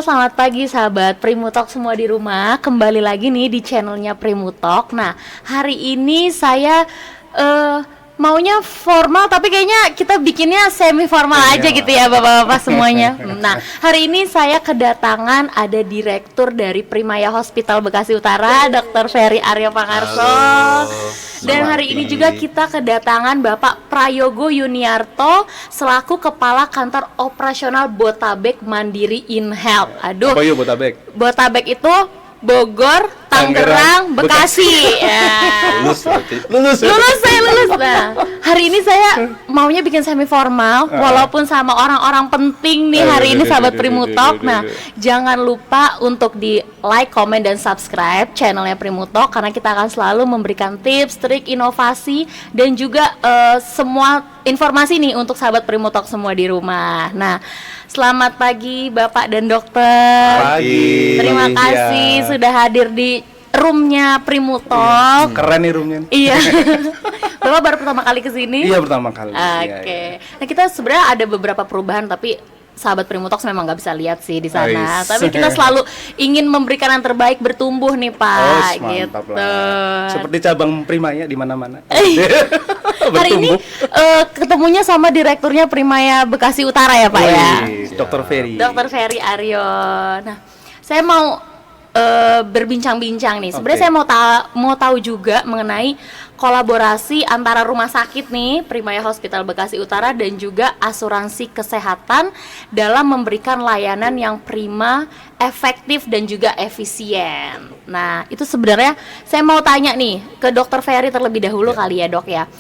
selamat pagi sahabat Primutalk semua di rumah. Kembali lagi nih di channelnya Primutalk. Nah, hari ini saya maunya formal tapi kayaknya kita bikinnya semi formal aja gitu ya bapak-bapak semuanya. Nah, hari ini saya kedatangan ada direktur dari Primaya Hospital Bekasi Utara, Dr. Ferry Aryo Pangarso. Dan hari ini juga kita kedatangan Bapak Prayogo Yuniarto selaku Kepala Kantor Operasional Botabek Mandiri InHealth. Aduh. Apa yuk Botabek? Botabek itu Bogor, Tangerang, Bekasi. Ya. Lulus. Nah, hari ini saya maunya bikin semi formal, walaupun sama orang-orang penting nih hari ini sahabat Primutalk. Nah, jangan lupa untuk di like, comment, dan subscribe channelnya Primutalk karena kita akan selalu memberikan tips, trik, inovasi, dan juga semua informasi nih untuk sahabat Primutalk semua di rumah. Nah, selamat pagi Bapak dan Dokter. Pagi. Terima kasih sudah hadir di roomnya Primutalk. Keren nih roomnya. Iya. Bapak baru pertama kali kesini? Iya, pertama kali. Oke. Nah, kita sebenarnya ada beberapa perubahan tapi sahabat Primutalk memang nggak bisa lihat sih di sana. Tapi kita selalu ingin memberikan yang terbaik, bertumbuh nih Pak. Mantap gitu. lah. Seperti cabang Primaya di mana-mana. Hari ini ketemunya sama direkturnya Primaya Bekasi Utara ya Pak ya. Dr. Ferry. Dr. Ferry Aryo. Nah, saya mau berbincang-bincang nih. Sebenarnya saya mau tahu juga mengenai kolaborasi antara rumah sakit nih Primaya Hospital Bekasi Utara dan juga asuransi kesehatan dalam memberikan layanan yang prima, efektif dan juga efisien. Nah, itu sebenarnya saya mau tanya nih ke Dr. Ferry terlebih dahulu kali ya, Dok ya.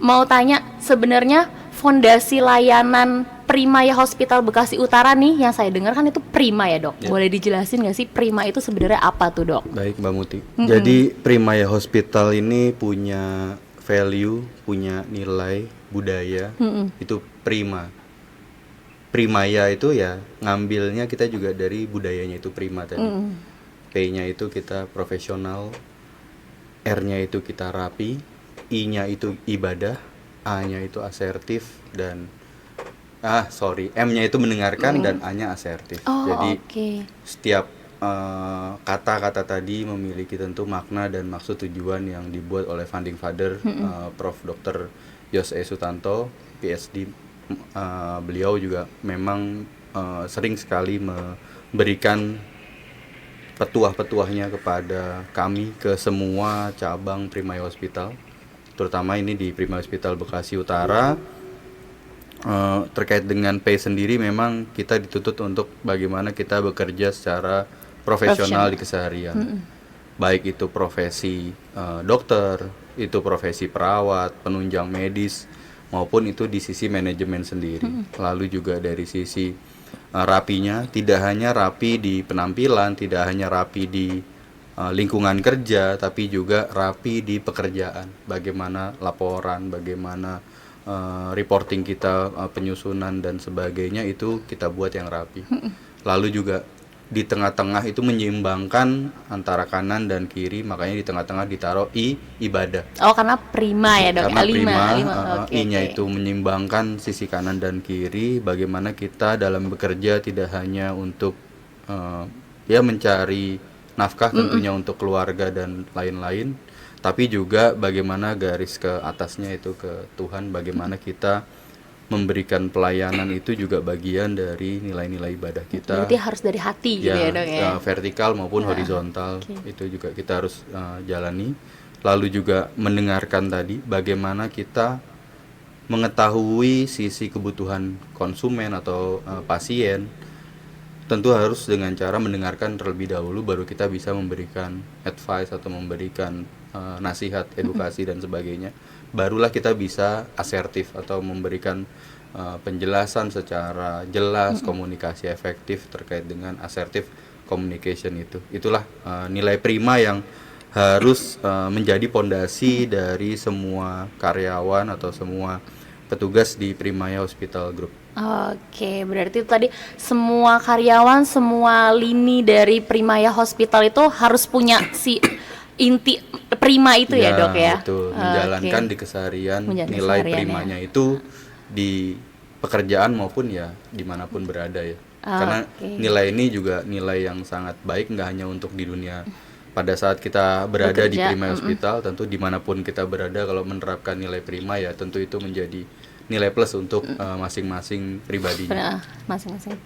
Mau tanya sebenarnya fondasi layanan Primaya Hospital Bekasi Utara nih yang saya dengar kan itu prima ya Dok. Boleh dijelasin nggak sih prima itu sebenarnya apa tuh Dok? Baik Mbak Muti. Jadi Primaya Hospital ini punya value, punya nilai budaya itu prima. Primaya itu ya ngambilnya kita juga dari budayanya itu prima tadi. P-nya itu kita profesional, R-nya itu kita rapi, I-nya itu ibadah, A-nya itu asertif dan M-nya itu mendengarkan dan A-nya asertif. Jadi setiap kata-kata tadi memiliki tentu makna dan maksud tujuan yang dibuat oleh founding father Prof. Dr. Yos E. Sutanto, PhD. Beliau juga memang sering sekali memberikan petuah-petuahnya kepada kami ke semua cabang Primaya Hospital, terutama ini di Primaya Hospital Bekasi Utara. Terkait dengan P sendiri memang kita dituntut untuk bagaimana kita bekerja secara profesional di keseharian. Baik itu profesi dokter, itu profesi perawat, penunjang medis, maupun itu di sisi manajemen sendiri. Lalu juga dari sisi rapinya, tidak hanya rapi di penampilan, tidak hanya rapi di lingkungan kerja, tapi juga rapi di pekerjaan. Bagaimana laporan, bagaimana reporting kita, penyusunan dan sebagainya itu kita buat yang rapi. Lalu juga di tengah-tengah itu menyeimbangkan antara kanan dan kiri, makanya di tengah-tengah ditaruh ibadah. Oh, karena prima ya Dok. Karena prima, I-nya itu menyeimbangkan sisi kanan dan kiri. Bagaimana kita dalam bekerja tidak hanya untuk mencari nafkah tentunya untuk keluarga dan lain-lain, tapi juga bagaimana garis ke atasnya itu ke Tuhan, bagaimana kita memberikan pelayanan itu juga bagian dari nilai-nilai ibadah kita. Berarti harus dari hati gitu ya Dok ya? Vertikal maupun horizontal, itu juga kita harus jalani. Lalu juga mendengarkan tadi, bagaimana kita mengetahui sisi kebutuhan konsumen atau pasien. Tentu harus dengan cara mendengarkan terlebih dahulu, baru kita bisa memberikan advice atau memberikan nasihat, edukasi dan sebagainya. Barulah kita bisa asertif atau memberikan penjelasan secara jelas, komunikasi efektif terkait dengan assertive communication itu. Itulah nilai prima yang harus menjadi pondasi dari semua karyawan atau semua petugas di Primaya Hospital Group. Oke, berarti itu tadi semua karyawan, semua lini dari Primaya Hospital itu harus punya si inti prima itu ya Dok ya? Betul, menjalankan di keseharian nilai primanya itu di pekerjaan maupun ya dimanapun berada ya. Karena oke. nilai ini juga nilai yang sangat baik, nggak hanya untuk di dunia. Pada saat kita berada di Bekerja, Prima Hospital, tentu dimanapun kita berada, kalau menerapkan nilai Prima ya tentu itu menjadi nilai plus untuk masing-masing pribadinya. Masing-masing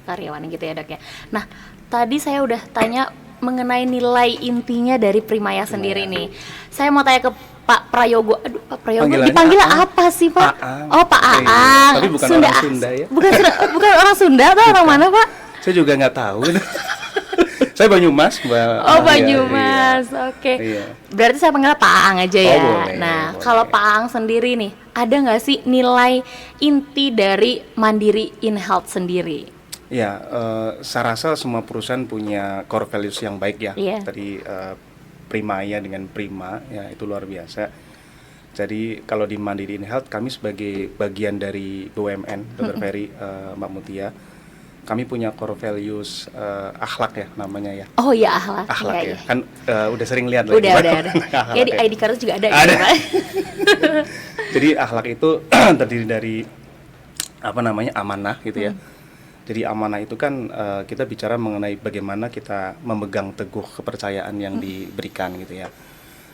karyawan gitu ya, Dok ya. Nah, tadi saya udah tanya mengenai nilai intinya dari Primaya sendiri nih. Saya mau tanya ke Pak Prayogo. Aduh, Pak Prayogo Panggilannya dipanggil Aang. apa sih, Pak? Aang. Oh, Pak Iya, Aang. tapi bukan orang Sunda ya. Bukan orang Sunda atau orang mana, Pak? Saya juga nggak tahu. Saya Banyumas, Mbak. Oh, Iya, Banyumas. iya. Oke. Iya. Berarti saya panggil Pak Aang aja ya. boleh, Nah, boleh. kalau Pak Aang sendiri nih, ada nggak sih nilai inti dari Mandiri InHealth sendiri? Ya, saya rasa semua perusahaan punya core values yang baik ya. Iya. Tadi Primaya dengan Prima, ya itu luar biasa. Jadi kalau di Mandiri InHealth, kami sebagai bagian dari BUMN, Dr. Ferry, Mbak Mutia, kami punya core values akhlak ya namanya ya. Oh iya, akhlak. Akhlak Iya, ya. iya. Kan udah sering lihat Udah. Akhlak Ya di ya. ID card juga ada. Ada. gitu, Pak. Jadi akhlak itu terdiri dari amanah gitu ya. Jadi amanah itu kan kita bicara mengenai bagaimana kita memegang teguh kepercayaan yang diberikan gitu ya.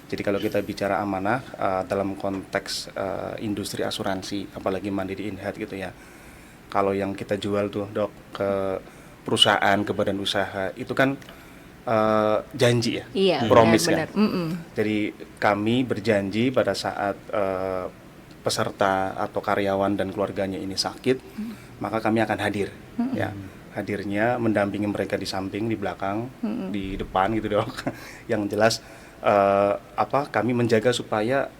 Jadi kalau kita bicara amanah dalam konteks industri asuransi, apalagi Mandiri InHealth gitu ya. Kalau yang kita jual tuh Dok ke perusahaan, ke badan usaha, itu kan janji ya, Iya, promise benar. ya. Jadi kami berjanji pada saat peserta atau karyawan dan keluarganya ini sakit, maka kami akan hadir. Ya, hadirnya mendampingi mereka di samping, di belakang, di depan gitu Dok. Yang jelas kami menjaga supaya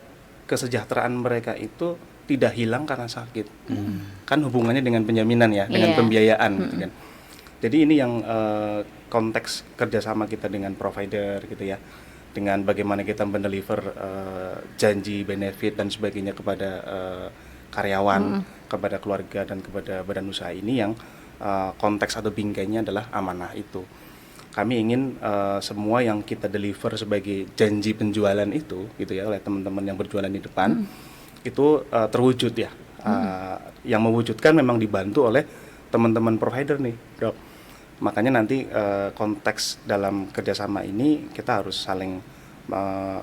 kesejahteraan mereka itu tidak hilang karena sakit. Kan hubungannya dengan penjaminan ya, dengan Iya. pembiayaan gitu kan. Jadi ini yang konteks kerjasama kita dengan provider gitu ya, dengan bagaimana kita mendeliver janji benefit dan sebagainya kepada karyawan, kepada keluarga dan kepada badan usaha ini yang konteks atau bingkainya adalah amanah itu. Kami ingin semua yang kita deliver sebagai janji penjualan itu gitu ya oleh teman-teman yang berjualan di depan itu terwujud ya. Yang mewujudkan memang dibantu oleh teman-teman provider nih, Dok. Makanya nanti konteks dalam kerjasama ini kita harus saling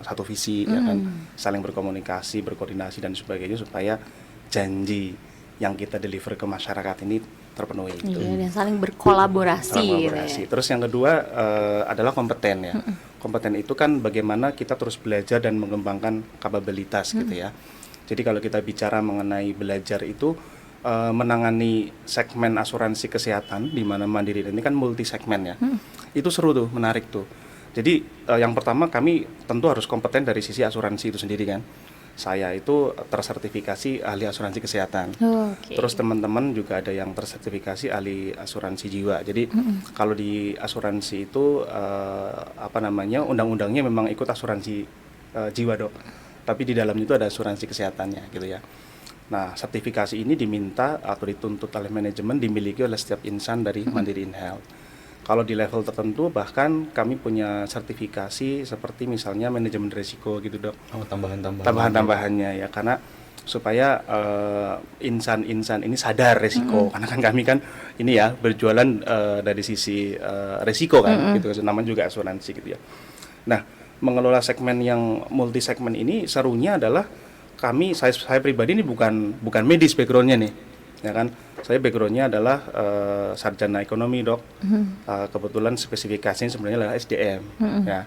satu visi ya kan, saling berkomunikasi, berkoordinasi dan sebagainya supaya janji yang kita deliver ke masyarakat ini terpenuhi. Iya, dan saling berkolaborasi. Gitu ya. Terus yang kedua adalah kompeten ya. Kompeten itu kan bagaimana kita terus belajar dan mengembangkan kapabilitas gitu ya. Jadi kalau kita bicara mengenai belajar itu menangani segmen asuransi kesehatan di mana Mandiri ini kan multi segmen ya. Itu seru tuh, menarik tuh. Jadi yang pertama kami tentu harus kompeten dari sisi asuransi itu sendiri kan. Saya itu tersertifikasi ahli asuransi kesehatan. Oke. Terus teman-teman juga ada yang tersertifikasi ahli asuransi jiwa. Jadi kalau di asuransi itu undang-undangnya memang ikut asuransi jiwa Dok. Tapi di dalamnya itu ada asuransi kesehatannya gitu ya. Nah, sertifikasi ini diminta atau dituntut oleh manajemen dimiliki oleh setiap insan dari Mandiri InHealth. Kalau di level tertentu bahkan kami punya sertifikasi seperti misalnya manajemen risiko gitu Dok. Oh, tambahan-tambahan. Tambahan-tambahannya ya, karena supaya insan-insan ini sadar resiko. Karena kan kami kan ini ya berjualan dari sisi resiko kan gitu, namanya juga asuransi gitu ya. Nah, mengelola segmen yang multi segmen ini serunya adalah saya pribadi ini bukan medis backgroundnya nih, ya kan. Saya backgroundnya adalah sarjana ekonomi Dok. Kebetulan spesifikasinya sebenarnya adalah SDM, ya.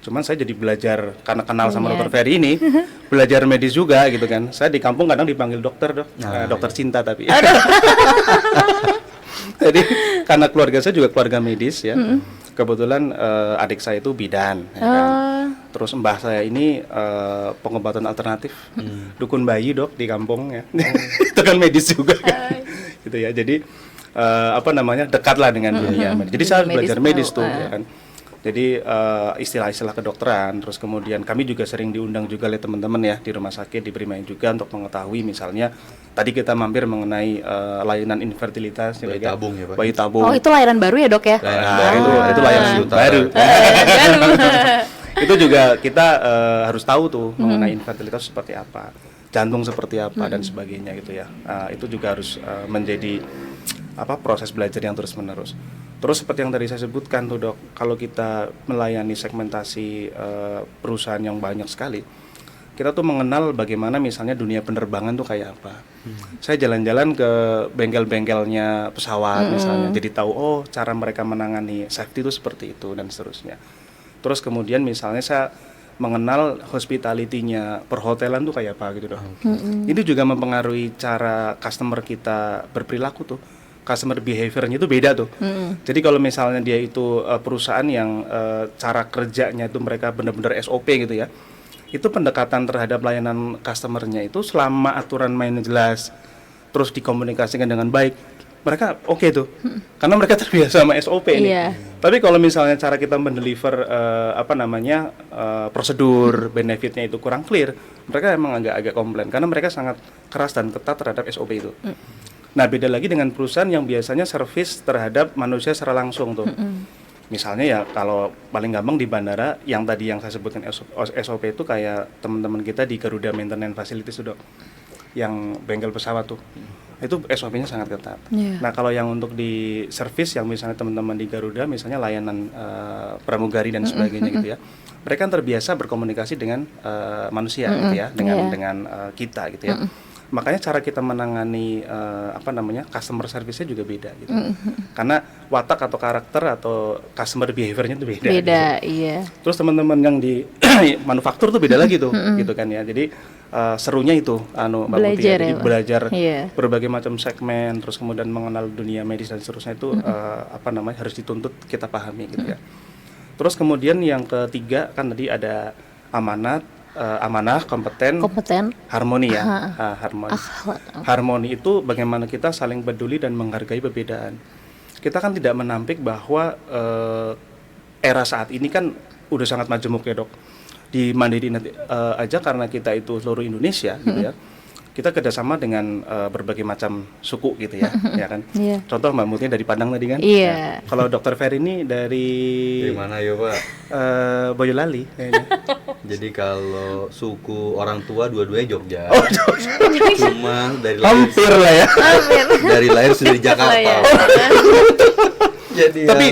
Cuman saya jadi belajar karena kenal sama Dr. Ferry ini, belajar medis juga gitu kan. Saya di kampung kadang dipanggil dokter Dok, dokter cinta tapi. Jadi karena keluarga saya juga keluarga medis ya. Kebetulan adik saya itu bidan, ya kan. Terus mbah saya ini pengobatan alternatif, dukun bayi Dok di kampung ya. Itu kan medis juga kan. Gitu ya. Jadi dekat lah dengan dunia medis. Jadi saya belajar medis tuh ya kan. Jadi istilah-istilah kedokteran, terus kemudian kami juga sering diundang juga oleh teman-teman ya di rumah sakit, di Primaya juga untuk mengetahui misalnya tadi kita mampir mengenai layanan infertilitas, Bayi tabung ya Pak. Bayi tabung. Oh, itu layanan baru ya, Dok ya? Itu layanan baru. Itu juga kita harus tahu tuh mengenai infertilitas seperti apa, jantung seperti apa dan sebagainya gitu ya. Itu juga harus menjadi proses belajar yang terus menerus. Terus seperti yang tadi saya sebutkan tuh dok, kalau kita melayani segmentasi perusahaan yang banyak sekali, kita tuh mengenal bagaimana misalnya dunia penerbangan tuh kayak apa. Saya jalan-jalan ke bengkel-bengkelnya pesawat misalnya, jadi tahu oh cara mereka menangani safety itu seperti itu dan seterusnya. Terus kemudian misalnya saya mengenal hospitality-nya perhotelan tuh kayak apa gitu dok. Ini juga mempengaruhi cara customer kita berperilaku tuh. Customer behavior-nya itu beda tuh. Jadi kalau misalnya dia itu perusahaan yang cara kerjanya itu mereka benar-benar SOP gitu ya, itu pendekatan terhadap layanan customer-nya itu selama aturan mainnya jelas, terus dikomunikasikan dengan baik, mereka oke tuh, karena mereka terbiasa sama SOP ini. Tapi kalau misalnya cara kita mendeliver prosedur benefitnya itu kurang clear, mereka emang agak komplain karena mereka sangat keras dan ketat terhadap SOP itu. Nah beda lagi dengan perusahaan yang biasanya service terhadap manusia secara langsung tuh. Misalnya ya kalau paling gampang di bandara yang tadi yang saya sebutkan SOP itu kayak teman-teman kita di Garuda Maintenance Facilities tuh dok, yang bengkel pesawat tuh, itu SOP-nya sangat ketat. Nah kalau yang untuk di service yang misalnya teman-teman di Garuda misalnya layanan pramugari dan sebagainya gitu ya, mereka kan terbiasa berkomunikasi dengan manusia gitu ya, dengan kita gitu ya. Makanya cara kita menangani customer service-nya juga beda gitu. Karena watak atau karakter atau customer behavior-nya itu beda. Gitu. Iya. Terus teman-teman yang di manufaktur tuh beda lagi tuh, gitu kan ya. Jadi serunya itu Mbak Mutia, jadi belajar berbagai macam segmen, terus kemudian mengenal dunia medis dan seterusnya itu harus dituntut kita pahami gitu ya. Terus kemudian yang ketiga kan tadi ada amanah, kompeten, harmoni ya. Harmoni. Harmoni itu bagaimana kita saling peduli dan menghargai perbedaan. Kita kan tidak menampik bahwa era saat ini kan udah sangat majemuk ya dok. Di Mandiri aja karena kita itu seluruh Indonesia gitu ya. Kita kerjasama dengan berbagai macam suku gitu ya, ya kan. Contoh Mbak Mutia dari Padang tadi kan. Ya. Kalau Dokter Ferry ini dari mana ya Pak? Boyolali kayaknya. Jadi kalau suku orang tua dua-duanya Jogja. Oh Jogja. Cuma dari hampir lah ya. Dari lahir sudah di Jakarta. Jadi tapi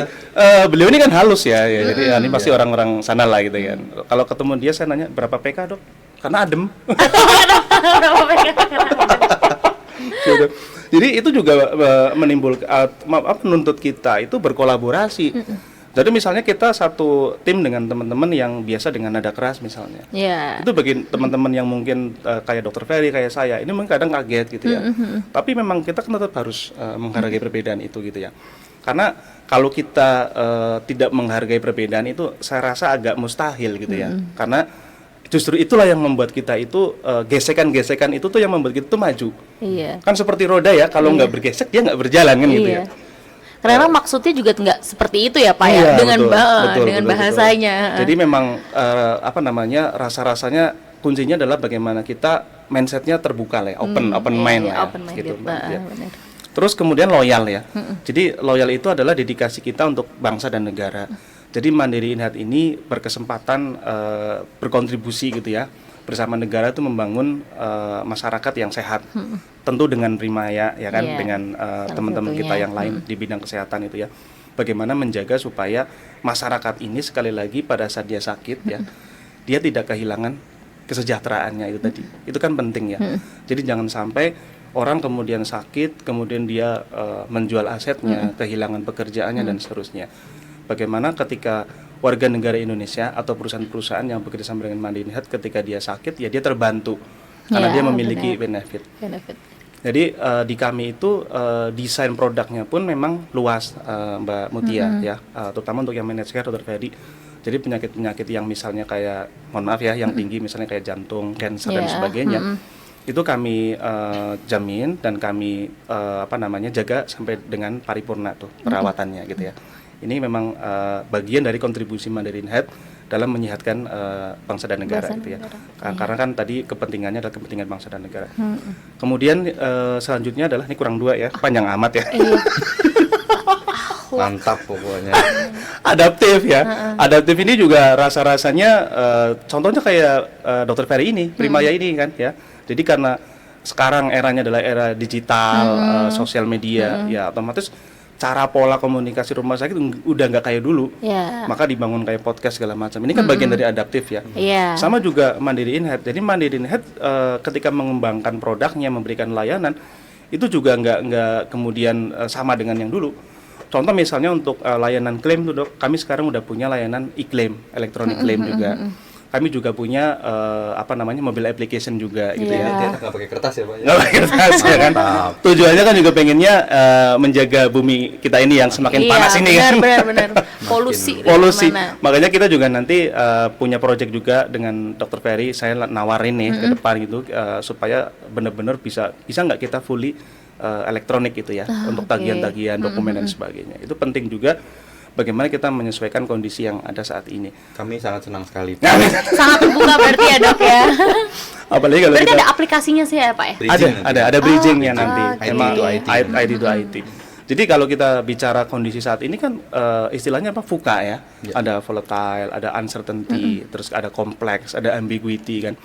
beliau ini kan halus ya, jadi ini pasti orang-orang sana lah gitu kan. Kalau ketemu dia saya nanya berapa PK dok? Karena adem. Jadi itu juga menimbulkan menuntut kita itu berkolaborasi. Jadi misalnya kita satu tim dengan teman-teman yang biasa dengan nada keras misalnya. Itu bagi teman-teman yang mungkin kayak Dokter Ferry kayak saya, ini mungkin kadang kaget gitu ya. Tapi memang kita kan tetap harus menghargai perbedaan itu gitu ya. Karena kalau kita tidak menghargai perbedaan itu saya rasa agak mustahil gitu ya. Karena justru itulah yang membuat kita itu gesekan-gesekan itu tuh yang membuat kita tuh maju. Kan seperti roda ya, kalau nggak bergesek dia nggak berjalan kan gitu ya. Karena maksudnya juga nggak seperti itu ya Pak ya, dengan bahasanya. Jadi memang rasa-rasanya kuncinya adalah bagaimana kita mindsetnya terbuka lah, open mind lah, gitu. Terus kemudian loyal ya. Jadi loyal itu adalah dedikasi kita untuk bangsa dan negara. Jadi Mandiri Inhat ini berkesempatan berkontribusi gitu ya bersama negara itu membangun masyarakat yang sehat. Tentu dengan Primaya ya kan, dengan teman-teman kita yang lain di bidang kesehatan itu ya. Bagaimana menjaga supaya masyarakat ini sekali lagi pada saat dia sakit ya, dia tidak kehilangan kesejahteraannya itu tadi. Itu kan penting ya. Jadi jangan sampai orang kemudian sakit, kemudian dia menjual asetnya, kehilangan pekerjaannya dan seterusnya. Bagaimana ketika warga negara Indonesia atau perusahaan-perusahaan yang bekerja sama dengan Mandiri Inhat ketika dia sakit ya dia terbantu karena dia memiliki benefit. Jadi di kami itu desain produknya pun memang luas Mbak Mutia ya, terutama untuk yang managed care Dr. Ferry. Jadi penyakit-penyakit yang misalnya kayak mohon maaf ya yang tinggi misalnya kayak jantung, kanker dan sebagainya. Itu kami jamin dan kami jaga sampai dengan paripurna tuh perawatannya gitu ya. Ini memang bagian dari kontribusi Mandiri Inhat dalam menyehatkan bangsa dan negara gitu ya. Karena kan tadi kepentingannya adalah kepentingan bangsa dan negara. Kemudian selanjutnya adalah ini kurang dua ya, panjang amat ya. Mantap pokoknya. Adaptif ya. Adaptif ini juga rasa-rasanya contohnya kayak Dokter Ferry ini, Primaya ini kan ya. Jadi karena sekarang eranya adalah era digital, sosial media, ya otomatis cara pola komunikasi rumah sakit udah nggak kayak dulu. Ya. Maka dibangun kayak podcast segala macam. Ini kan bagian dari adaptif ya. Iya. Sama juga Mandiri In-Health. Jadi Mandiri In-Health ketika mengembangkan produknya, memberikan layanan, itu juga nggak kemudian sama dengan yang dulu. Contoh misalnya untuk layanan klaim tuh dok, kami sekarang udah punya layanan e-claim, elektronik claim juga. Kami juga punya mobile application juga gitu Iya. ya. Dia nggak pakai kertas ya Pak? Nggak pakai kertas ya kan. Tujuannya kan juga pengennya menjaga bumi kita ini yang semakin panas ini kan. Benar. Polusi. Polusi. Mana? Makanya kita juga nanti punya project juga dengan Dr. Ferry, saya nawarin nih ke depan gitu supaya benar-benar bisa nggak kita fully elektronik gitu ya untuk tagihan-tagihan, dokumen dan sebagainya. Itu penting juga bagaimana kita menyesuaikan kondisi yang ada saat ini. Kami sangat senang sekali. Sangat terbuka berarti ya dok ya. Apalagi kalau Berarti kita ada aplikasinya sih ya Pak ya? ada bridgingnya nanti. IT Emang to IT. IT to IT. Jadi kalau kita bicara kondisi saat ini kan istilahnya apa VUCA ya. Ada volatile, ada uncertainty, terus ada complex, ada ambiguity kan.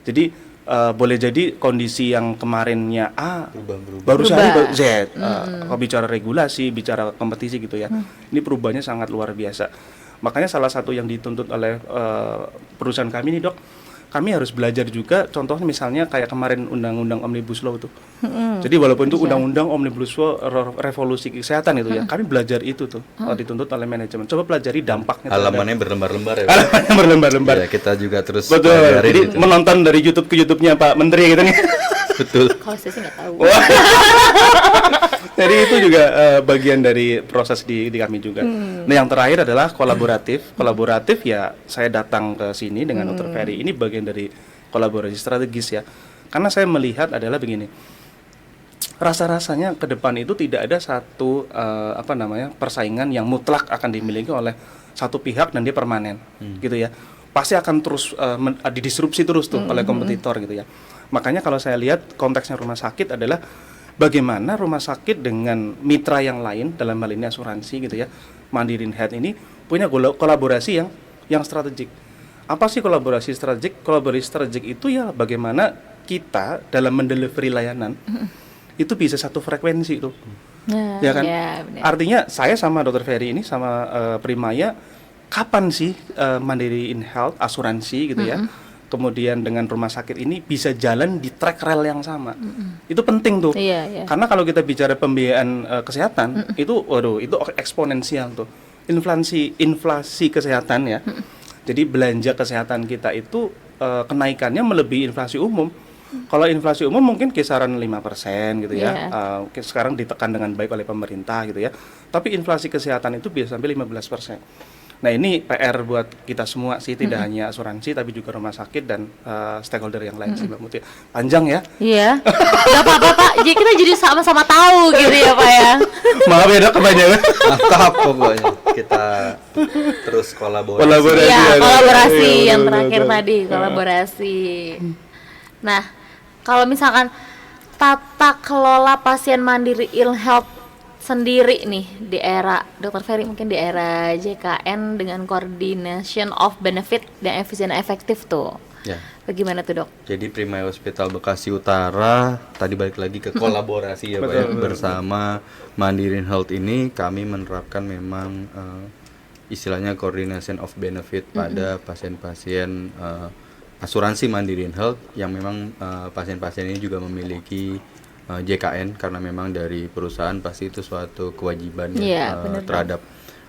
Jadi boleh jadi kondisi yang kemarinnya A Berubah. baru sehari Berubah. Z. Kalau bicara regulasi, bicara kompetisi gitu ya. Ini perubahannya sangat luar biasa. Makanya salah satu yang dituntut oleh perusahaan kami nih dok, kami harus belajar juga. Contohnya misalnya kayak kemarin undang-undang Omnibus Law itu. Jadi walaupun itu undang-undang Omnibus Law revolusi kesehatan itu ya, kami belajar itu tuh dituntut oleh manajemen. Coba pelajari dampaknya. Halamannya berlembar-lembar ya Pak? Halamannya berlembar-lembar. Ya, kita juga terus Betul. pelajarin Jadi itu. menonton dari YouTube ke YouTube-nya Pak Menteri gitu nih. Betul. Kalau saya sih nggak tahu. Wah. Jadi itu juga bagian dari proses di kami juga. Nah yang terakhir adalah kolaboratif. Kolaboratif ya saya datang ke sini dengan Dr. Ferry. Ini bagian dari kolaborasi strategis ya. Karena saya melihat adalah begini. Rasa-rasanya ke depan itu tidak ada satu persaingan yang mutlak akan dimiliki oleh satu pihak dan dia permanen gitu ya. Pasti akan terus didisrupsi terus tuh oleh kompetitor gitu ya. Makanya kalau saya lihat konteksnya rumah sakit adalah bagaimana rumah sakit dengan mitra yang lain, dalam hal ini asuransi gitu ya, Mandiri In-Health ini punya kolaborasi yang strategik. Apa sih kolaborasi strategik? Kolaborasi strategik itu ya bagaimana kita dalam mendelivery layanan itu bisa satu frekuensi itu. Nah, Ya kan? benar. Artinya saya sama Dr. Ferry ini sama Primaya kapan sih Mandiri In-Health asuransi gitu ya, kemudian dengan rumah sakit ini bisa jalan di track rel yang sama. Itu penting tuh. Iya. Karena kalau kita bicara pembiayaan kesehatan itu eksponensial tuh. Inflasi kesehatan ya. Jadi belanja kesehatan kita itu kenaikannya melebihi inflasi umum. Kalau inflasi umum mungkin kisaran 5% gitu ya. Sekarang ditekan dengan baik oleh pemerintah gitu ya. Tapi inflasi kesehatan itu bisa sampai 15%. Nah ini PR buat kita semua sih, tidak hanya asuransi tapi juga rumah sakit dan stakeholder yang lain sih Mbak Mutia. Panjang ya? Iya. Gak apa-apa Pak, jadi kita jadi sama-sama tahu gitu ya Pak ya. Maaf ya dok kebanyakan. Mantap pokoknya. Kita terus kolaborasi. Iya, kolaborasi Iya, yang betul, terakhir betul. tadi, kolaborasi. Nah, kalau misalkan tata kelola pasien Mandiri In-Health sendiri nih di era Dr. Ferry, mungkin di era JKN dengan coordination of benefit dan efisien efektif tuh. Ya. Bagaimana tuh dok? Jadi Primaya Hospital Bekasi Utara tadi balik lagi ke kolaborasi ya Pak ya, bersama Mandiri Health ini kami menerapkan memang istilahnya coordination of benefit pada pasien-pasien asuransi Mandiri Health yang memang pasien-pasien ini juga memiliki JKN karena memang dari perusahaan pasti itu suatu kewajiban Benar, terhadap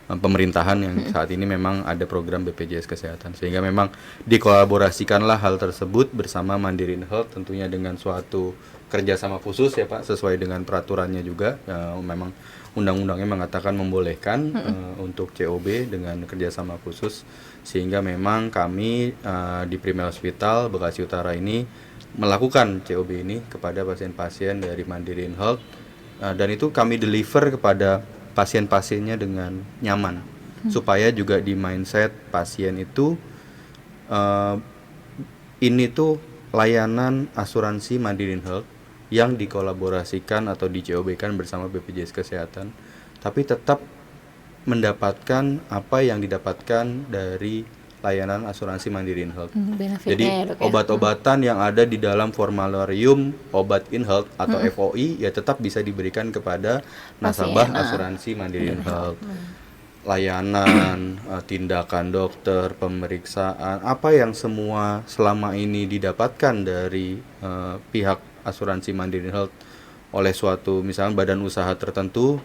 pemerintahan yang saat ini memang ada program BPJS Kesehatan sehingga memang dikolaborasikanlah hal tersebut bersama Mandiri Health tentunya dengan suatu kerjasama khusus ya Pak sesuai dengan peraturannya juga memang undang-undangnya mengatakan membolehkan untuk COB dengan kerjasama khusus sehingga memang kami di Primaya Hospital Bekasi Utara ini melakukan COB ini kepada pasien-pasien dari Mandiri Health dan itu kami deliver kepada pasien-pasiennya dengan nyaman supaya juga di mindset pasien itu ini tuh layanan asuransi Mandiri Health yang dikolaborasikan atau di COB-kan bersama BPJS Kesehatan tapi tetap mendapatkan apa yang didapatkan dari layanan asuransi Mandiri InHealth. Benefitnya Jadi ya, Dok, ya. obat-obatan yang ada di dalam formularium obat InHealth atau FOI ya tetap bisa diberikan kepada nasabah Pasien, asuransi Mandiri InHealth. Layanan, tindakan dokter, pemeriksaan, apa yang semua selama ini didapatkan dari pihak asuransi Mandiri InHealth oleh suatu misalnya badan usaha tertentu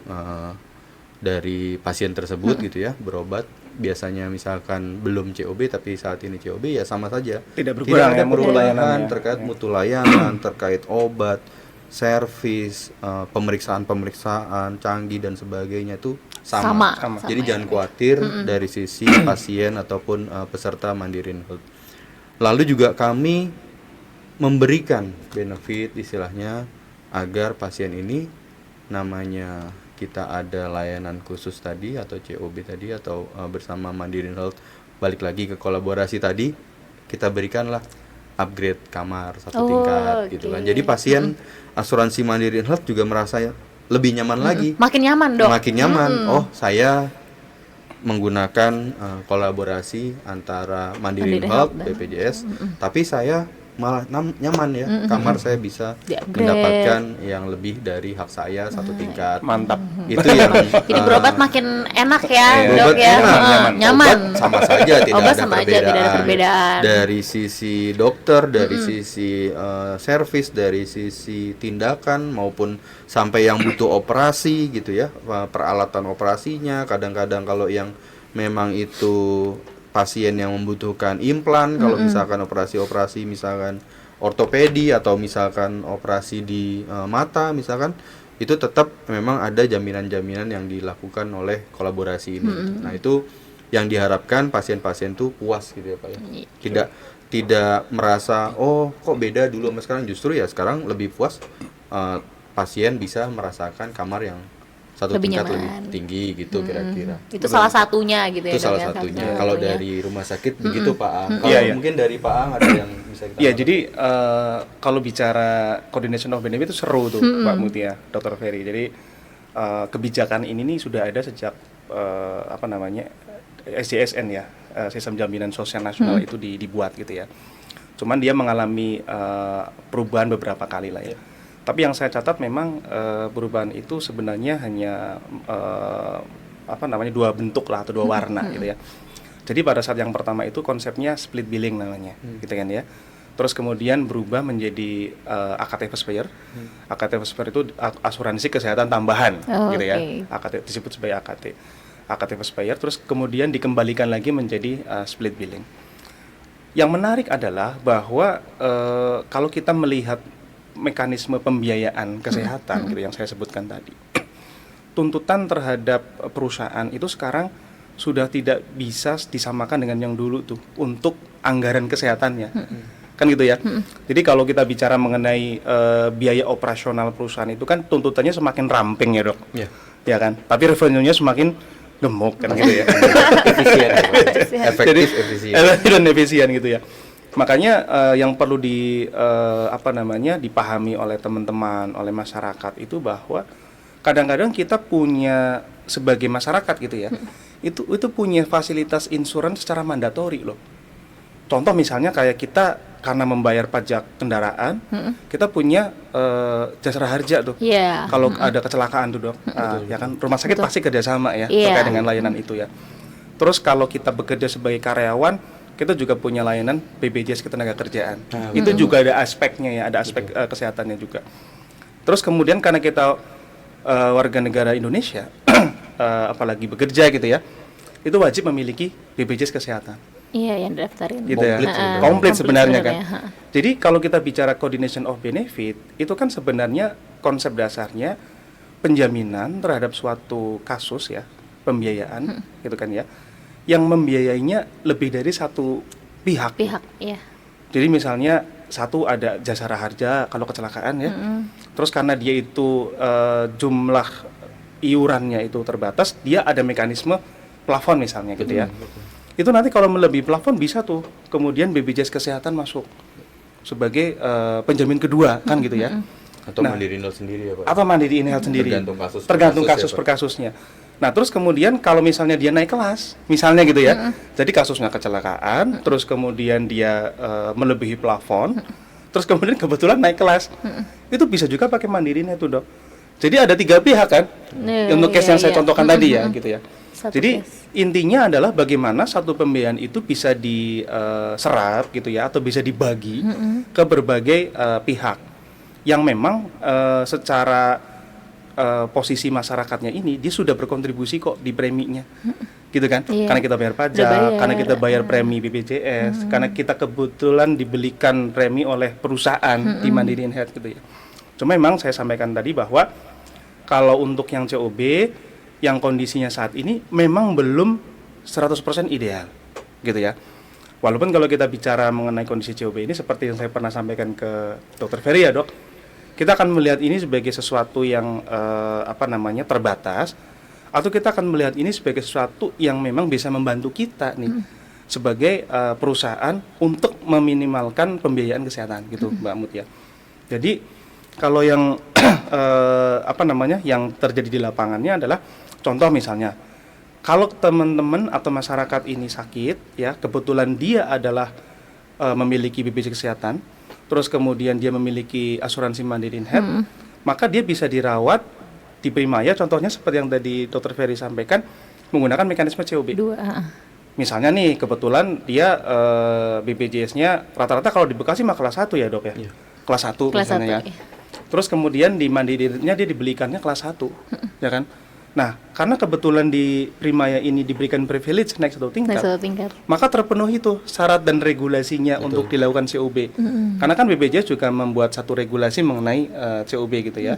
dari pasien tersebut gitu ya, berobat biasanya misalkan belum COB tapi saat ini COB ya sama saja. Tidak berkurang ada ya mutu perubahan layanannya. terkait mutu layanan, terkait obat, servis, pemeriksaan canggih dan sebagainya itu sama. Sama Jadi ya, jangan khawatir dari sisi pasien ataupun peserta Mandiri InHealth. Lalu juga kami memberikan benefit istilahnya agar pasien ini namanya kita ada layanan khusus tadi atau COB tadi atau bersama Mandiri InHealth balik lagi ke kolaborasi tadi kita berikanlah upgrade kamar satu tingkat gitu kan. Jadi pasien asuransi Mandiri InHealth juga merasa lebih nyaman lagi. Makin nyaman, Dok. Makin nyaman. Oh, saya menggunakan kolaborasi antara Mandiri Mandiri InHealth, Health dan- BPJS, tapi saya malah nyaman ya. Kamar saya bisa Di-upgrade. mendapatkan yang lebih dari hak saya satu tingkat. Mantap. Itu yang Jadi berobat makin enak ya, Obat Dok ya. enak, Nyaman. Obat sama saja tidak Obat ada sama aja, perbedaan. tidak ada perbedaan. Dari sisi dokter, dari sisi servis, dari sisi tindakan maupun sampai yang butuh operasi gitu ya, peralatan operasinya. Kadang-kadang kalau yang memang itu pasien yang membutuhkan implan, kalau misalkan operasi-operasi misalkan ortopedi atau misalkan operasi di mata misalkan, itu tetap memang ada jaminan-jaminan yang dilakukan oleh kolaborasi ini. Nah, itu yang diharapkan pasien-pasien tuh puas gitu ya, Pak ya. Tidak merasa oh kok beda dulu sama sekarang, justru ya sekarang lebih puas pasien bisa merasakan kamar yang satu Lebih tingkat nyaman. lebih tinggi gitu kira-kira. Itu salah satunya gitu ya, Itu Dok, salah ya, satunya. salah Kalau satunya. dari rumah sakit begitu Pak Ang. Kalau Iya, iya. mungkin dari Pak Ang ada yang bisa kita Iya, jadi kalau bicara coordination of benefit itu seru tuh, Pak Mutia, Dr. Ferry. Jadi kebijakan ini nih sudah ada sejak apa namanya SJSN ya, Sistem Jaminan Sosial Nasional itu dibuat gitu ya. Cuman dia mengalami perubahan beberapa kali lah ya. Tapi yang saya catat memang perubahan itu sebenarnya hanya apa namanya dua bentuk lah atau dua warna gitu ya. Jadi pada saat yang pertama itu konsepnya split billing namanya, gitu kan ya. Terus kemudian berubah menjadi AKT First Payer. AKT First Payer itu asuransi kesehatan tambahan, gitu ya. AKT disebut sebagai AKT First Payer. Terus kemudian dikembalikan lagi menjadi split billing. Yang menarik adalah bahwa kalau kita melihat mekanisme pembiayaan kesehatan gitu yang saya sebutkan tadi, tuntutan terhadap perusahaan itu sekarang sudah tidak bisa disamakan dengan yang dulu tuh untuk anggaran kesehatannya. Kan gitu ya. Jadi kalau kita bicara mengenai biaya operasional perusahaan itu kan tuntutannya semakin ramping ya, Dok. Iya. Ya kan? Tapi revenue-nya semakin gemuk kan gitu ya. efisien, ya, Pak. Efektif, efisien. Dan efisien gitu ya. Makanya yang perlu dipahami oleh teman-teman, oleh masyarakat itu bahwa kadang-kadang kita punya sebagai masyarakat gitu ya. Itu punya fasilitas insurans secara mandatori loh. Contoh misalnya kayak kita karena membayar pajak kendaraan, kita punya jasara harja tuh. Iya. Kalau ada kecelakaan tuh, Dok. Ya kan rumah sakit pasti kerjasama ya Iya. terkait dengan layanan itu ya. Terus kalau kita bekerja sebagai karyawan, kita juga punya layanan BPJS Ketenagakerjaan. Itu juga ada aspeknya ya, ada aspek kesehatannya juga. Terus kemudian karena kita warga negara Indonesia, apalagi bekerja gitu ya, itu wajib memiliki BPJS Kesehatan. Iya, yang daftarin. Gitu ya. Komplit sebenarnya. Komplit sebenarnya kan. sebenarnya, Jadi kalau kita bicara coordination of benefit, itu kan sebenarnya konsep dasarnya penjaminan terhadap suatu kasus ya, pembiayaan gitu kan ya, yang membiayainya lebih dari satu pihak. Iya. Jadi misalnya satu ada jasara harja kalau kecelakaan ya, terus karena dia itu jumlah iurannya itu terbatas, dia ada mekanisme plafon misalnya gitu ya. Itu nanti kalau melebihi plafon bisa tuh kemudian BPJS Kesehatan masuk sebagai penjamin kedua kan gitu ya. Atau Nah, Mandiri InHealth sendiri ya Pak? Atau Mandiri InHealth sendiri. Tergantung kasus Tergantung per kasus kasus ya, per Pak? kasusnya. Nah, terus kemudian kalau misalnya dia naik kelas, misalnya gitu ya, jadi kasusnya kecelakaan, terus kemudian dia melebihi plafon, terus kemudian kebetulan naik kelas, itu bisa juga pakai Mandiri Net tuh, Dok. Jadi ada 3 pihak kan, untuk case yang saya contohkan tadi ya, gitu ya. Satu Jadi case. intinya adalah bagaimana satu pembiayaan itu bisa diserap gitu ya, atau bisa dibagi ke berbagai pihak yang memang secara posisi masyarakatnya ini dia sudah berkontribusi kok di preminya, gitu kan? Iya. Karena kita bayar pajak, Udah bayar. karena kita bayar premi BPJS, karena kita kebetulan dibelikan premi oleh perusahaan di Mandiri Health gitu ya. Cuma memang saya sampaikan tadi bahwa kalau untuk yang COB yang kondisinya saat ini memang belum 100% ideal gitu ya. Walaupun kalau kita bicara mengenai kondisi COB ini seperti yang saya pernah sampaikan ke Dr. Ferry ya, Dok, kita akan melihat ini sebagai sesuatu yang terbatas, atau kita akan melihat ini sebagai sesuatu yang memang bisa membantu kita nih sebagai perusahaan untuk meminimalkan pembiayaan kesehatan gitu, Mbak Mut ya. Jadi kalau yang yang terjadi di lapangannya adalah contoh misalnya, kalau teman-teman atau masyarakat ini sakit ya, kebetulan dia adalah memiliki BPJS kesehatan, terus kemudian dia memiliki asuransi Mandiri Health, maka dia bisa dirawat di Primaya, contohnya seperti yang tadi Dr. Ferry sampaikan, menggunakan mekanisme COB. Misalnya nih, kebetulan dia BPJS-nya rata-rata kalau di Bekasi mah kelas 1 ya, Dok ya. Kelas 1 misalnya ya. Terus kemudian di Mandiri-nya dia dibelikannya kelas 1, ya kan? Nah, karena kebetulan di Primaya ini diberikan privilege naik satu tingkat, maka terpenuhi itu syarat dan regulasinya untuk dilakukan COB. Karena kan BPJS juga membuat satu regulasi mengenai COB gitu ya.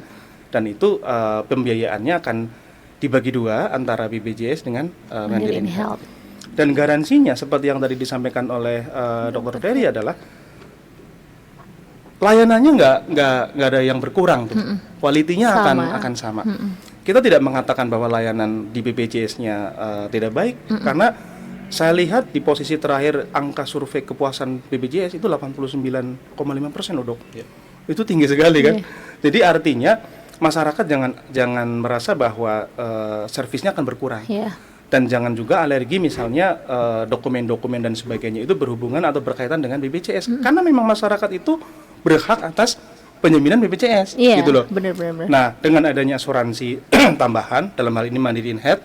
Dan itu pembiayaannya akan dibagi 2 antara BPJS dengan Mandiri Health. Dan garansinya seperti yang tadi disampaikan oleh Dr. Ferry adalah layanannya nggak ada yang berkurang tuh. Kualitinya akan sama. Kita tidak mengatakan bahwa layanan di BPJS-nya tidak baik, karena saya lihat di posisi terakhir angka survei kepuasan BPJS itu 89,5% loh, Dok. Itu tinggi sekali kan. Jadi artinya masyarakat jangan merasa bahwa servisnya akan berkurang. Dan jangan juga alergi misalnya dokumen-dokumen dan sebagainya itu berhubungan atau berkaitan dengan BPJS. Karena memang masyarakat itu berhak atas penjaminan BPJS, gitu loh. Bener. Nah, dengan adanya asuransi tambahan, dalam hal ini Mandiri Health,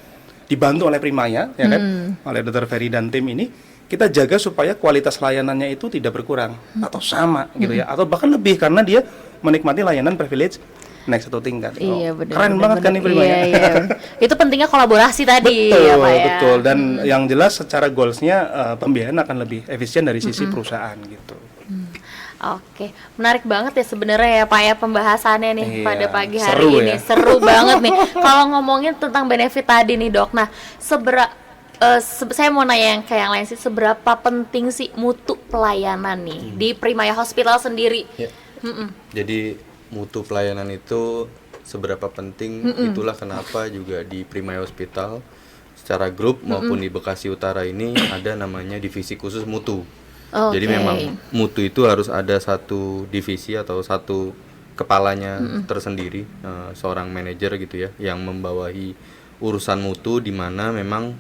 dibantu oleh Primaya, ya kan, oleh Dr. Ferry dan tim ini, kita jaga supaya kualitas layanannya itu tidak berkurang atau sama, gitu ya, atau bahkan lebih karena dia menikmati layanan privilege naik satu tingkat. Iya, bener, keren banget kan nih Primaya. Iya. Itu pentingnya kolaborasi tadi, ya Pak ya. Betul. Dan yang jelas secara goalsnya pembiayaan akan lebih efisien dari sisi perusahaan gitu. Oke, menarik banget ya sebenarnya ya Pak ya pembahasannya nih pada pagi hari seru ini. ya. Seru banget nih. Kalau ngomongin tentang benefit tadi nih Dok. Nah, saya mau nanya yang lain sih, seberapa penting sih mutu pelayanan nih di Primaya Hospital sendiri? Jadi mutu pelayanan itu seberapa penting, itulah kenapa juga di Primaya Hospital secara grup maupun di Bekasi Utara ini ada namanya divisi khusus mutu. Jadi memang mutu itu harus ada satu divisi atau satu kepalanya tersendiri, seorang manajer gitu ya, yang membawahi urusan mutu, di mana memang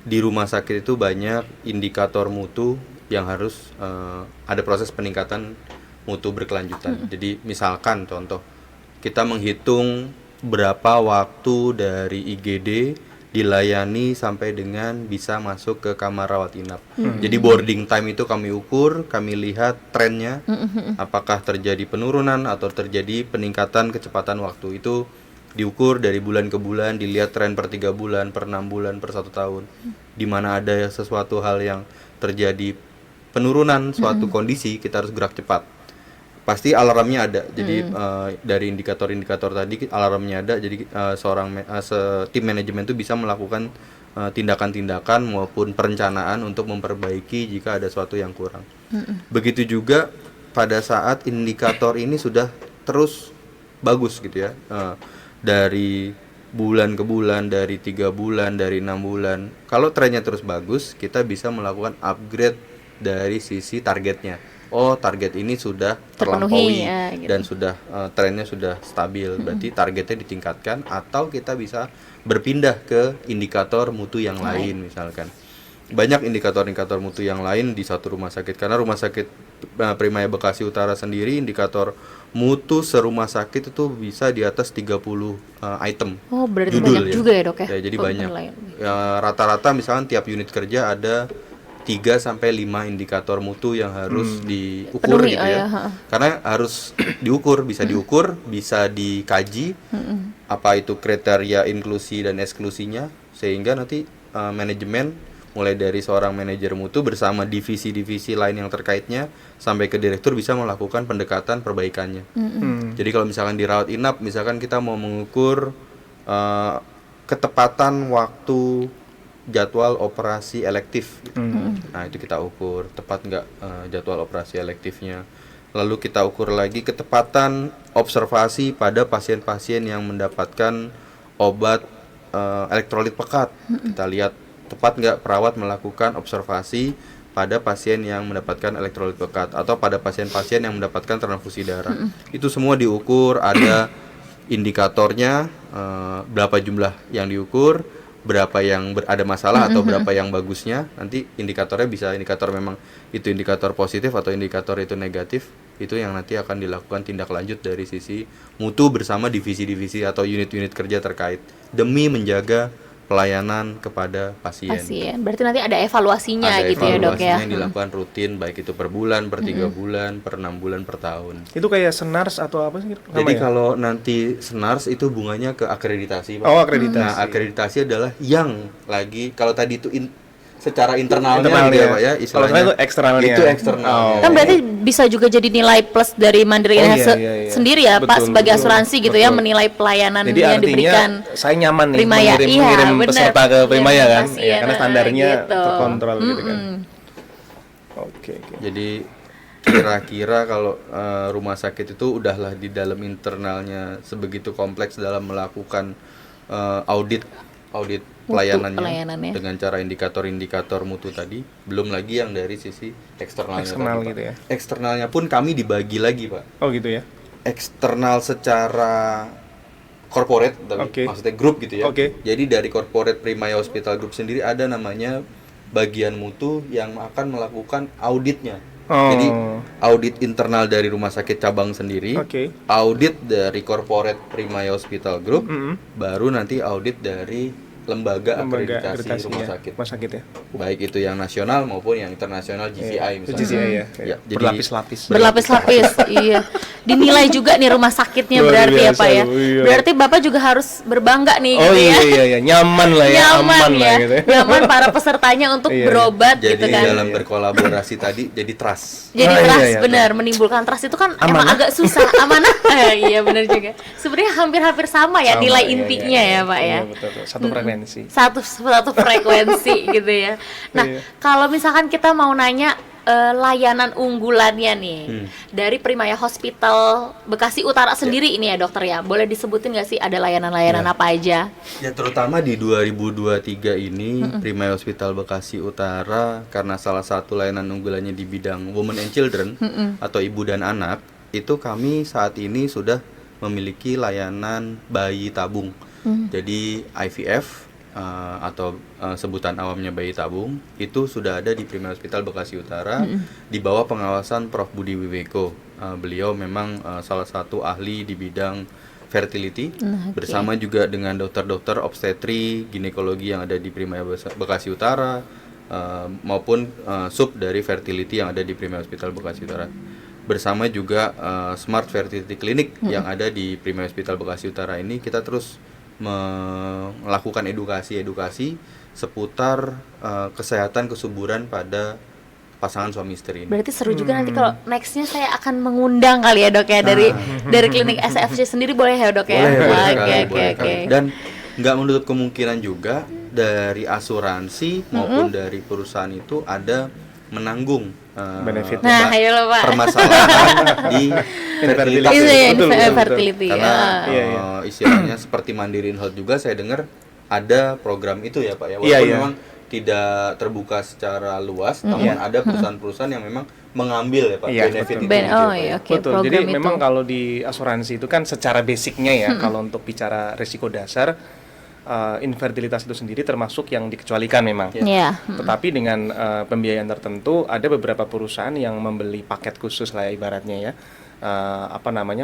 di rumah sakit itu banyak indikator mutu yang harus ada proses peningkatan mutu berkelanjutan. Jadi misalkan contoh, kita menghitung berapa waktu dari IGD dilayani sampai dengan bisa masuk ke kamar rawat inap. Jadi boarding time itu kami ukur, kami lihat trennya, apakah terjadi penurunan atau terjadi peningkatan kecepatan waktu. Itu diukur dari bulan ke bulan, dilihat tren per 3 bulan, per 6 bulan, per 1 tahun. Di mana ada sesuatu hal yang terjadi penurunan suatu kondisi, kita harus gerak cepat. Pasti alarmnya ada. Jadi dari indikator-indikator tadi alarmnya ada. Jadi tim manajemen itu bisa melakukan tindakan-tindakan maupun perencanaan untuk memperbaiki jika ada sesuatu yang kurang. Begitu juga pada saat indikator ini sudah terus bagus gitu ya. Dari bulan ke bulan, dari 3 bulan, dari 6 bulan. Kalau trennya terus bagus, kita bisa melakukan upgrade dari sisi targetnya. oh target ini sudah Terpenuhi, terlampaui ya, gitu. dan sudah trennya sudah stabil, berarti targetnya ditingkatkan, atau kita bisa berpindah ke indikator mutu yang lain misalkan. Banyak indikator-indikator mutu yang lain di satu rumah sakit, karena rumah sakit Primaya Bekasi Utara sendiri indikator mutu serumah sakit itu bisa di atas 30 item. Oh, berarti judul banyak juga ya, Dok ya? Jadi Oh, banyak. penilaian. Rata-rata misalkan tiap unit kerja ada 3 sampai 5 indikator mutu yang harus diukur Penuhi, gitu oh ya. ya, ha. Karena harus diukur, bisa diukur, bisa dikaji apa itu kriteria inklusi dan eksklusinya, sehingga nanti manajemen mulai dari seorang manajer mutu bersama divisi-divisi lain yang terkaitnya sampai ke direktur bisa melakukan pendekatan perbaikannya. Jadi kalau misalkan di rawat inap, misalkan kita mau mengukur ketepatan waktu jadwal operasi elektif gitu. Nah itu kita ukur tepat nggak jadwal operasi elektifnya. Lalu kita ukur lagi ketepatan observasi pada pasien-pasien yang mendapatkan obat elektrolit pekat. Kita lihat tepat nggak perawat melakukan observasi pada pasien yang mendapatkan elektrolit pekat atau pada pasien-pasien yang mendapatkan transfusi darah. Itu semua diukur, ada indikatornya, berapa jumlah yang diukur, berapa yang ada masalah atau berapa yang bagusnya. Nanti indikatornya bisa indikator memang itu indikator positif atau indikator itu negatif. Itu yang nanti akan dilakukan tindak lanjut dari sisi mutu bersama divisi-divisi atau unit-unit kerja terkait demi menjaga pelayanan kepada pasien. Berarti nanti ada evaluasinya Ada gitu ya, Dok ya. evaluasinya yang dilakukan rutin, baik itu per bulan, per 3 bulan, per 6 bulan, per tahun. Itu kayak Senars atau apa sih? Jadi kalau nanti Senars itu hubungannya ke akreditasi, Pak. Oh, akreditasi. Nah, akreditasi adalah yang lagi kalau tadi itu secara internalnya Internalnya. gitu ya, Pak ya, Kalau istilahnya. sekarang itu eksternalnya. Itu eksternalnya. Kan berarti bisa juga jadi nilai plus dari Mandiri Oh, Indah iya. sendiri ya, Pak, Betul, sebagai betul, asuransi gitu ya, betul. menilai pelayanan Jadi yang artinya diberikan. saya nyaman nih Primaya. Iya, mengirim bener. peserta ke Primaya Iya, kan, pasien, ya, karena standarnya gitu. terkontrol gitu kan. Oke. Jadi kira-kira kalau rumah sakit itu udahlah di dalam internalnya sebegitu kompleks dalam melakukan audit pelayanannya dengan cara indikator-indikator mutu tadi, belum lagi yang dari sisi eksternalnya. Eksternal tadi, Pak. gitu ya. Eksternalnya pun kami dibagi lagi, Pak. Oh gitu ya. Eksternal secara corporate, Oke. maksudnya grup gitu ya. Oke. Jadi dari corporate Primaya Hospital Group sendiri ada namanya bagian mutu yang akan melakukan auditnya. Oh. Jadi audit internal dari rumah sakit cabang sendiri, Oke. audit dari corporate Primaya Hospital Group, baru nanti audit dari lembaga akreditasi rumah sakit. Rumah sakit ya. Baik itu yang nasional maupun yang internasional GCI misalnya. GCI ya. Ya, jadi Berlapis-lapis. Berlapis-lapis, iya. Dinilai juga nih rumah sakitnya Luar berarti ya, biasa, Pak ya. iya. Berarti Bapak juga harus berbangga nih Oh gitu ya. iya, nyaman lah ya, Nyaman aman ya, lah gitu ya. nyaman para pesertanya untuk Iya. berobat Jadi gitu kan. dalam berkolaborasi tadi jadi trust. Jadi Ah, iya, trust iya, benar, menimbulkan trust itu kan emang Amanah. agak susah. Amanah. Iya benar juga. Sebenarnya hampir-hampir sama ya Sama, nilai iya, intinya iya. ya, Pak ya. Iya, betul. Satu frekuensi. Satu frekuensi gitu ya. Nah, Iya. kalau misalkan kita mau nanya layanan unggulannya nih dari Primaya Hospital Bekasi Utara sendiri ini ya, Dokter ya. Boleh disebutin nggak sih ada layanan-layanan apa aja? Ya terutama di 2023 ini Primaya Hospital Bekasi Utara karena salah satu layanan unggulannya di bidang Women and Children atau ibu dan anak, itu kami saat ini sudah memiliki layanan bayi tabung. Jadi IVF atau sebutan awamnya bayi tabung itu sudah ada di Primaya Hospital Bekasi Utara di bawah pengawasan Prof. Budi Wiweko. Beliau memang salah satu ahli di bidang fertility bersama juga dengan dokter-dokter obstetri ginekologi yang ada di Primaya Bekasi Utara maupun sub dari fertility yang ada di Primaya Hospital Bekasi Utara. Bersama juga Smart Fertility Clinic yang ada di Primaya Hospital Bekasi Utara ini, kita terus melakukan edukasi seputar kesehatan kesuburan pada pasangan suami istri ini. Berarti seru juga nanti kalau nextnya saya akan mengundang kali ya, Dok ya, dari klinik SFC sendiri, boleh ya, Dok ya? Boleh sekali, Oke. boleh sekali. Dan nggak menutup kemungkinan juga dari asuransi maupun dari perusahaan itu ada menanggung Benefit. Nah, ayo loh, Pak. permasalahan di fertilitas. Iya, Betul, betul, betul. fertility. Karena Iya. istilahnya seperti Mandiri Health juga saya dengar ada program itu ya Pak ya. Iya, Walaupun iya. memang tidak terbuka secara luas, namun ada perusahaan-perusahaan yang memang mengambil ya Pak Iya, benefit betul. itu. gitu, Pak, ya. Oke, Betul. Jadi program itu. memang kalau di asuransi itu kan secara basicnya ya, kalau untuk bicara risiko dasar, infertilitas itu sendiri termasuk yang dikecualikan memang. Iya. Tetapi dengan pembiayaan tertentu, ada beberapa perusahaan yang membeli paket khusus lah ya, ibaratnya ya,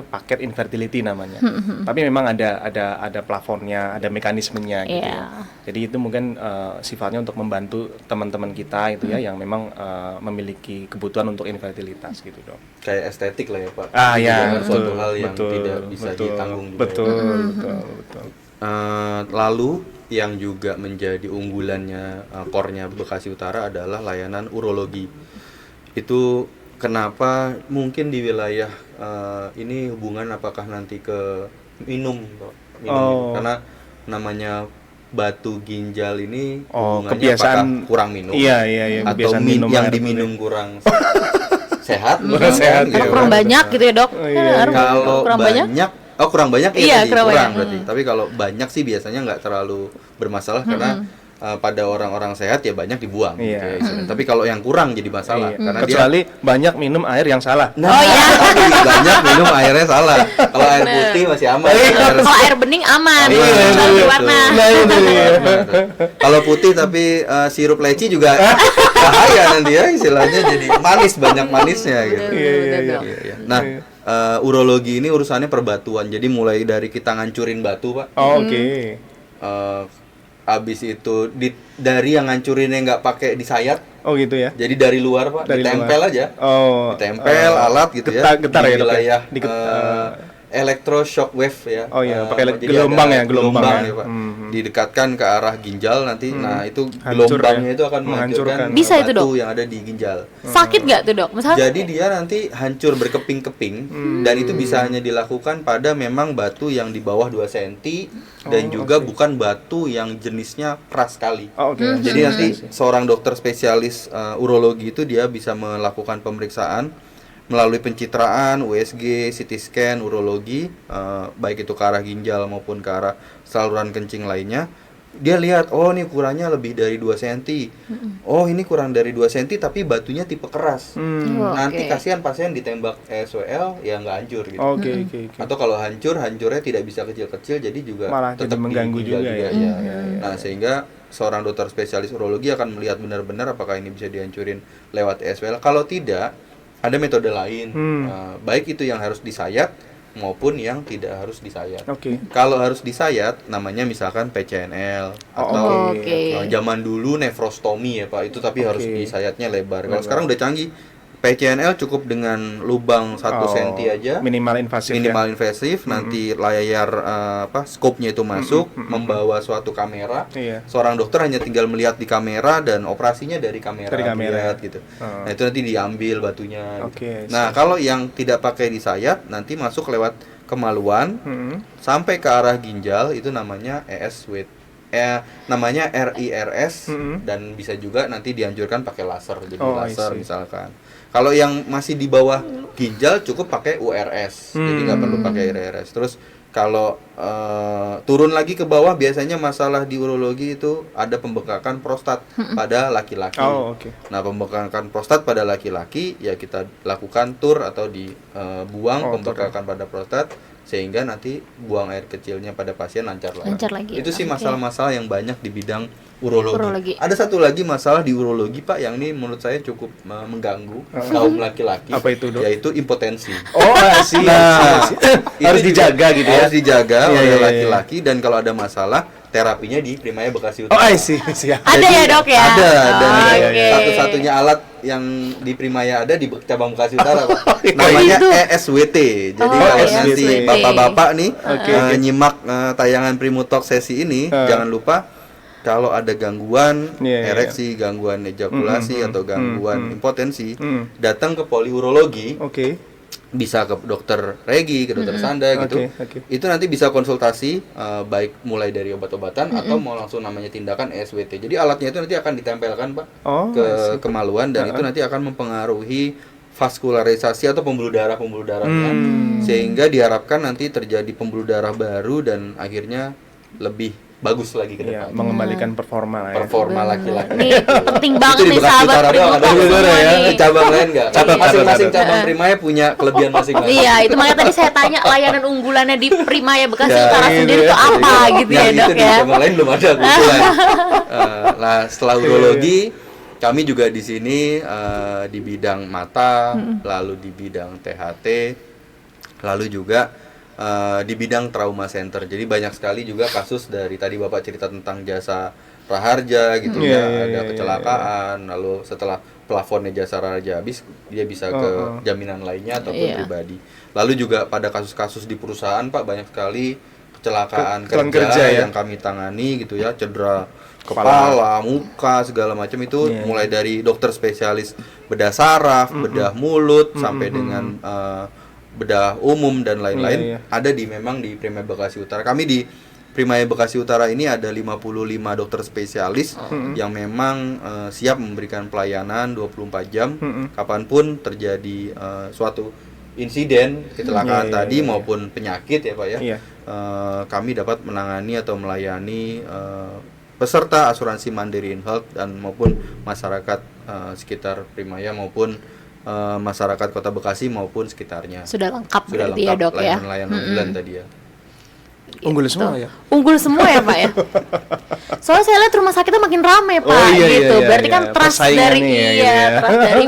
paket infertility namanya. Tapi memang ada plafonnya, ada mekanismenya gitu ya. Jadi itu mungkin sifatnya untuk membantu teman-teman kita itu ya, yang memang memiliki kebutuhan untuk infertilitas gitu dong. Kayak estetik lah ya Pak. Ah Itu ya, bukan betul, suatu hal yang betul, tidak bisa betul, ditanggung juga. betul, Ya, Pak. betul. Lalu yang juga menjadi unggulannya core-nya Bekasi Utara adalah layanan urologi. Itu kenapa mungkin di wilayah ini hubungan apakah nanti ke minum, Pak? Karena namanya batu ginjal ini hubungannya kebiasaan apakah kurang minum Iya, atau kebiasaan minum yang air diminum putih. kurang sehat, Sehat, gitu Karena iya. kurang kan. banyak gitu ya dok. Kalau kurang banyak, kurang banyak Iya, tadi, kurang kurang banyak. berarti. Tapi kalau banyak sih biasanya nggak terlalu bermasalah karena pada orang-orang sehat ya banyak dibuang. Iya. Gitu ya, istilahnya. Tapi kalau yang kurang jadi masalah Iya. karena Kecuali banyak minum air yang salah. dia banyak minum airnya salah. Kalau air putih masih aman. Kalau air bening aman, Iya, kecuali betul. warna. Kalau putih tapi sirup leci juga bahaya nanti ya istilahnya jadi manis, banyak manisnya gitu. Betul, Dok. Iya. Nah, urologi ini urusannya perbatuan. Jadi mulai dari kita ngancurin batu, Pak. Oh, oke. Abis itu dari yang ngancurinnya nggak pakai disayat, Oh gitu ya. jadi dari luar Pak, Dari ditempel luar. aja, Oh. ditempel alat gitu getar di ya, Dok, ya? wilayah Di electroshock wave ya. Oh iya, pakai jadi gelombang ada ya, gelombang ya. Pak. Didekatkan ke arah ginjal nanti, nah itu Hancur gelombangnya ya, itu akan menghancurkan menghancurkan. Bisa itu, batu Dok? yang ada di ginjal. Sakit nggak tuh dok? Misalnya Jadi dia nanti hancur berkeping-keping dan itu bisa hanya dilakukan pada memang batu yang di bawah 2 cm dan juga bukan batu yang jenisnya keras sekali. Oh, oke. Jadi nanti seorang dokter spesialis urologi itu dia bisa melakukan pemeriksaan melalui pencitraan, USG, CT scan, urologi, baik itu ke arah ginjal maupun ke arah saluran kencing lainnya. Dia lihat, oh ini kurangnya lebih dari 2 cm. Oh ini kurang dari 2 cm tapi batunya tipe keras. Nanti Oke. kasihan pasien ditembak ESWL ya nggak hancur gitu. Oke. Atau kalau hancurnya tidak bisa kecil-kecil jadi juga Malah jadi tetap di mengganggu ginjal juga ya. ya. Nah, sehingga seorang dokter spesialis urologi akan melihat benar-benar apakah ini bisa dihancurin lewat ESWL. Kalau tidak, ada metode lain. Baik itu yang harus disayat maupun yang tidak harus disayat. Oke. Kalau harus disayat namanya misalkan PCNL atau Oke. zaman dulu nefrostomi ya Pak, itu tapi harus Oke. disayatnya lebar. Kalau sekarang udah canggih, PCNL cukup dengan lubang 1 cm aja, Minimal invasif minimal invasif, nanti layar scope-nya itu masuk, membawa suatu kamera. Iya. Seorang dokter hanya tinggal melihat di kamera dan operasinya dari kamera, Dari kamera. dilihat, gitu. Nah, itu nanti diambil batunya. Oke, gitu. Nah, kalau yang tidak pakai disayat nanti masuk lewat kemaluan sampai ke arah ginjal, itu namanya namanya RIRS dan bisa juga nanti dianjurkan pakai laser, jadi Oh, I laser see. misalkan. Kalau yang masih di bawah ginjal cukup pakai URS, jadi nggak perlu pakai RIRS. Terus kalau turun lagi ke bawah biasanya masalah di urologi itu ada pembengkakan prostat pada laki-laki. Oh, oke. Nah, pembengkakan prostat pada laki-laki ya kita lakukan tur atau dibuang pembengkakan pada prostat sehingga nanti buang air kecilnya pada pasien lancar lagi. Lancar lagi. Itu sih Oke. masalah-masalah yang banyak di bidang urologi. Urologi. Ada satu lagi masalah di urologi Pak yang ini menurut saya cukup mengganggu kaum laki-laki. Apa itu, Dok? Yaitu impotensi. Oh, sih. Harus Itu juga dijaga gitu ya. Harus dijaga Iya, oleh iya, iya. laki-laki dan kalau ada masalah terapinya di Primaya Bekasi Oh, Utara. I see. Siap. Ada ya dok ya? Ada dan Oh, ada oke. satu-satunya alat yang di Primaya ada di cabang Bekasi Utara Pak. iya. Namanya Itu. ESWT. Jadi Oh, kalau ESWT. nanti bapak-bapak nih Oke. nyimak tayangan Primutalk sesi ini, jangan lupa kalau ada gangguan Iya, iya, ereksi, gangguan ejakulasi atau gangguan impotensi, datang ke poliurologi. Oke. Bisa ke dokter Regi, ke dokter Sanda gitu. Oke. Itu nanti bisa konsultasi baik mulai dari obat-obatan atau mau langsung namanya tindakan ESWT. Jadi alatnya itu nanti akan ditempelkan Pak Oh, ke kemaluan dan itu nanti akan mempengaruhi vaskularisasi atau pembuluh darahnya sehingga diharapkan nanti terjadi pembuluh darah baru dan akhirnya lebih bagus lagi ke Iya, depan. mengembalikan performa lah ya. Performa laki-laki. Ini penting banget Itu di nih Bekasi sahabat Utara doang, ada Primukok juga semua ya. nih. Cabang lain nggak? Catat, Masing-masing catat. cabang Primaya punya kelebihan masing-masing. Iya, itu makanya tadi saya tanya layanan unggulannya di Primaya Bekasi Ya, Utara ini sendiri ya. itu apa gitu ya, Yang Dok itu di ya. cabang lain belum ada kebetulan. Nah, setelah urologi, kami juga di sini di bidang mata, lalu di bidang THT, lalu juga di bidang trauma center. Jadi banyak sekali juga kasus dari tadi Bapak cerita tentang jasa praharja gitu Iya, ya, iya, ada iya, kecelakaan, lalu setelah plafonnya jasa raharja habis, dia bisa ke jaminan lainnya ataupun Iya. pribadi. Lalu juga pada kasus-kasus di perusahaan Pak, banyak sekali kecelakaan Kecelakaan kerja, kerja ya. yang kami tangani gitu ya, cedera kepala, muka, segala macam itu Iya, mulai dari dokter spesialis bedah saraf, bedah mulut sampai dengan bedah umum dan lain-lain Iya, iya. ada memang di Primaya Bekasi Utara. Kami di Primaya Bekasi Utara ini ada 55 dokter spesialis yang memang siap memberikan pelayanan 24 jam kapanpun terjadi suatu insiden kecelakaan Iya, iya, tadi iya. maupun penyakit ya Pak ya. Iya. Kami dapat menangani atau melayani peserta asuransi Mandiri Health dan maupun masyarakat sekitar Primaya maupun masyarakat Kota Bekasi maupun sekitarnya. Sudah lengkap Sudah berarti ya, lengkap Dok ya. layanan-layanan unggulan tadi ya. Unggul Gitu. semua ya. Unggul semua ya Pak ya. Soalnya saya lihat rumah sakitnya makin ramai Pak, Oh, iya, gitu. iya, Berarti iya. kan trust Persaingan dari nih ya, gitu ya. trust dari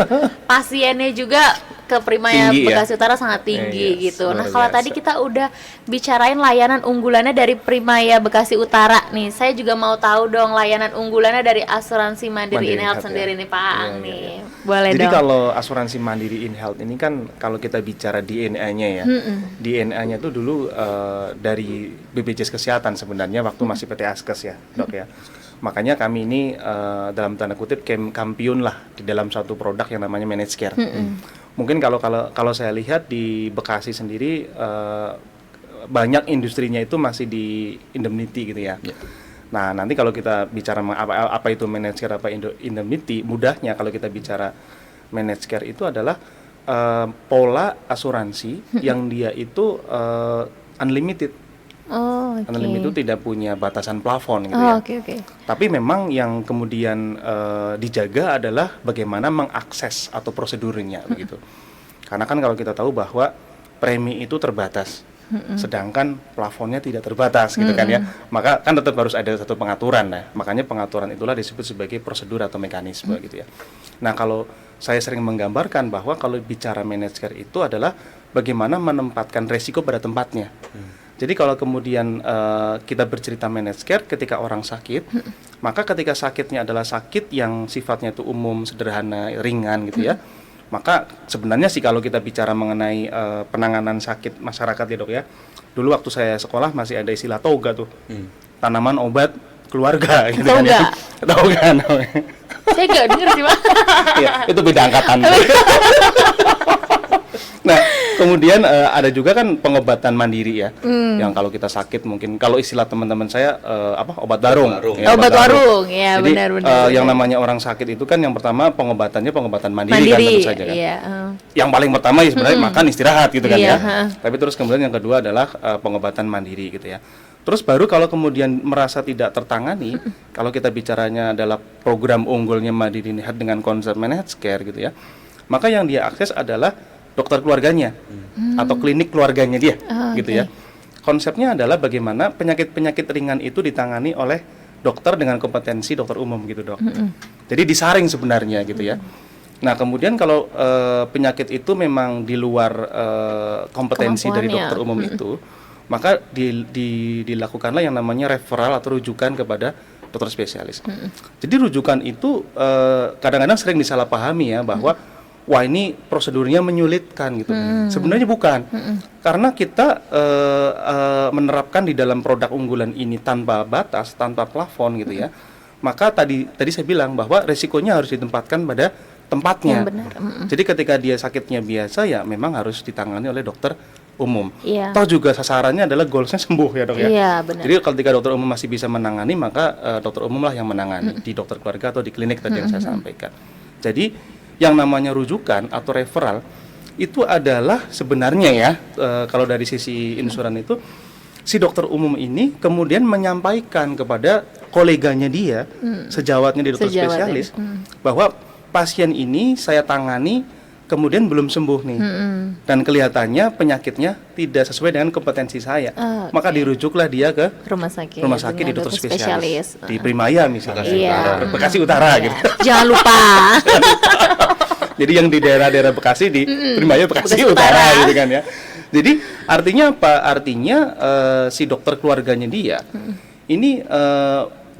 pasiennya juga ke Primaya Tinggi ya? Bekasi Utara sangat tinggi Iya, gitu. Nah luar kalau biasa. tadi kita udah bicarain layanan unggulannya dari Primaya Bekasi Utara nih, saya juga mau tahu dong layanan unggulannya dari asuransi Mandiri Mandiri InHealth Health, sendiri ya. nih Pak Ang Iya, nih. iya. Boleh Jadi dong. kalau asuransi Mandiri InHealth ini kan kalau kita bicara DNA-nya ya, DNA-nya tuh dulu dari BPJS Kesehatan sebenarnya waktu masih PT Askes ya, Dok ya. Makanya kami ini dalam tanda kutip kampiun lah di dalam satu produk yang namanya Managed Care. Mungkin kalau saya lihat di Bekasi sendiri banyak industrinya itu masih di indemnity gitu ya. Nah, nanti kalau kita bicara apa itu managed care, apa indemnity, mudahnya kalau kita bicara managed care itu adalah pola asuransi yang dia itu unlimited. Oh, oke. Unlimited itu tidak punya batasan plafon gitu Oh, ya. oke. Tapi memang yang kemudian dijaga adalah bagaimana mengakses atau prosedurnya begitu. Karena kan kalau kita tahu bahwa premi itu terbatas. Sedangkan plafonnya tidak terbatas gitu kan ya. Maka kan tetap harus ada satu pengaturan ya. Makanya pengaturan itulah disebut sebagai prosedur atau mekanisme gitu ya. Nah, kalau saya sering menggambarkan bahwa kalau bicara managed care itu adalah bagaimana menempatkan resiko pada tempatnya. Jadi kalau kemudian kita bercerita managed care ketika orang sakit, maka ketika sakitnya adalah sakit yang sifatnya itu umum, sederhana, ringan gitu ya. Maka sebenarnya sih kalau kita bicara mengenai penanganan sakit masyarakat ya Dok ya. Dulu waktu saya sekolah masih ada istilah toga tuh. Tanaman obat keluarga gitu kan ya. Toga namanya. Saya nggak denger sih Pak. Iya, itu beda angkatan. Nah, kemudian ada juga kan pengobatan mandiri ya. Yang kalau kita sakit mungkin kalau istilah teman-teman saya obat warung. Warung. Ya, Obat warung, ya Jadi benar-benar. yang namanya orang sakit itu kan yang pertama pengobatannya pengobatan mandiri, kan tentu saja kan. Iya. Yang paling pertama ya sebenarnya makan istirahat gitu kan Iya, ya. Tapi terus kemudian yang kedua adalah pengobatan mandiri gitu ya. Terus baru kalau kemudian merasa tidak tertangani, kalau kita bicaranya adalah program unggulnya Mandiri Health dengan konsep managed care gitu ya. Maka yang dia akses adalah dokter keluarganya atau klinik keluarganya dia gitu ya. Konsepnya adalah bagaimana penyakit-penyakit ringan itu ditangani oleh dokter dengan kompetensi dokter umum gitu, Dok. Jadi disaring sebenarnya gitu ya. Nah, kemudian kalau penyakit itu memang di luar kompetensi dari Kemampuannya. dokter umum itu, maka dilakukanlah yang namanya referral atau rujukan kepada dokter spesialis. Jadi rujukan itu kadang-kadang sering disalahpahami ya bahwa wah ini prosedurnya menyulitkan gitu. Sebenarnya bukan, karena kita menerapkan di dalam produk unggulan ini tanpa batas, tanpa plafon gitu ya. Maka tadi saya bilang bahwa resikonya harus ditempatkan pada tempatnya. Yang benar. Jadi ketika dia sakitnya biasa ya memang harus ditangani oleh dokter umum. Iya. Toh juga sasarannya adalah goalsnya sembuh ya Dok ya. Iya, benar. Jadi ketika dokter umum masih bisa menangani maka dokter umum lah yang menangani di dokter keluarga atau di klinik tadi yang saya sampaikan. Jadi yang namanya rujukan atau referral itu adalah sebenarnya ya kalau dari sisi insuran itu si dokter umum ini kemudian menyampaikan kepada koleganya dia, sejawatnya di dokter Sejawatnya. spesialis, bahwa pasien ini saya tangani kemudian belum sembuh nih, dan kelihatannya penyakitnya tidak sesuai dengan kompetensi saya, Oh, maka dirujuklah dia ke rumah sakit rumah sakit di dengan dokter spesialis di Primaya misalnya, Bekasi Iya. Utara. Bekasi Utara Iya. gitu. Jangan lupa. Jadi yang di daerah-daerah Bekasi di Primaya Bekasi Bekasi Utara Utara. gitu kan ya. Jadi artinya apa? Artinya si dokter keluarganya dia ini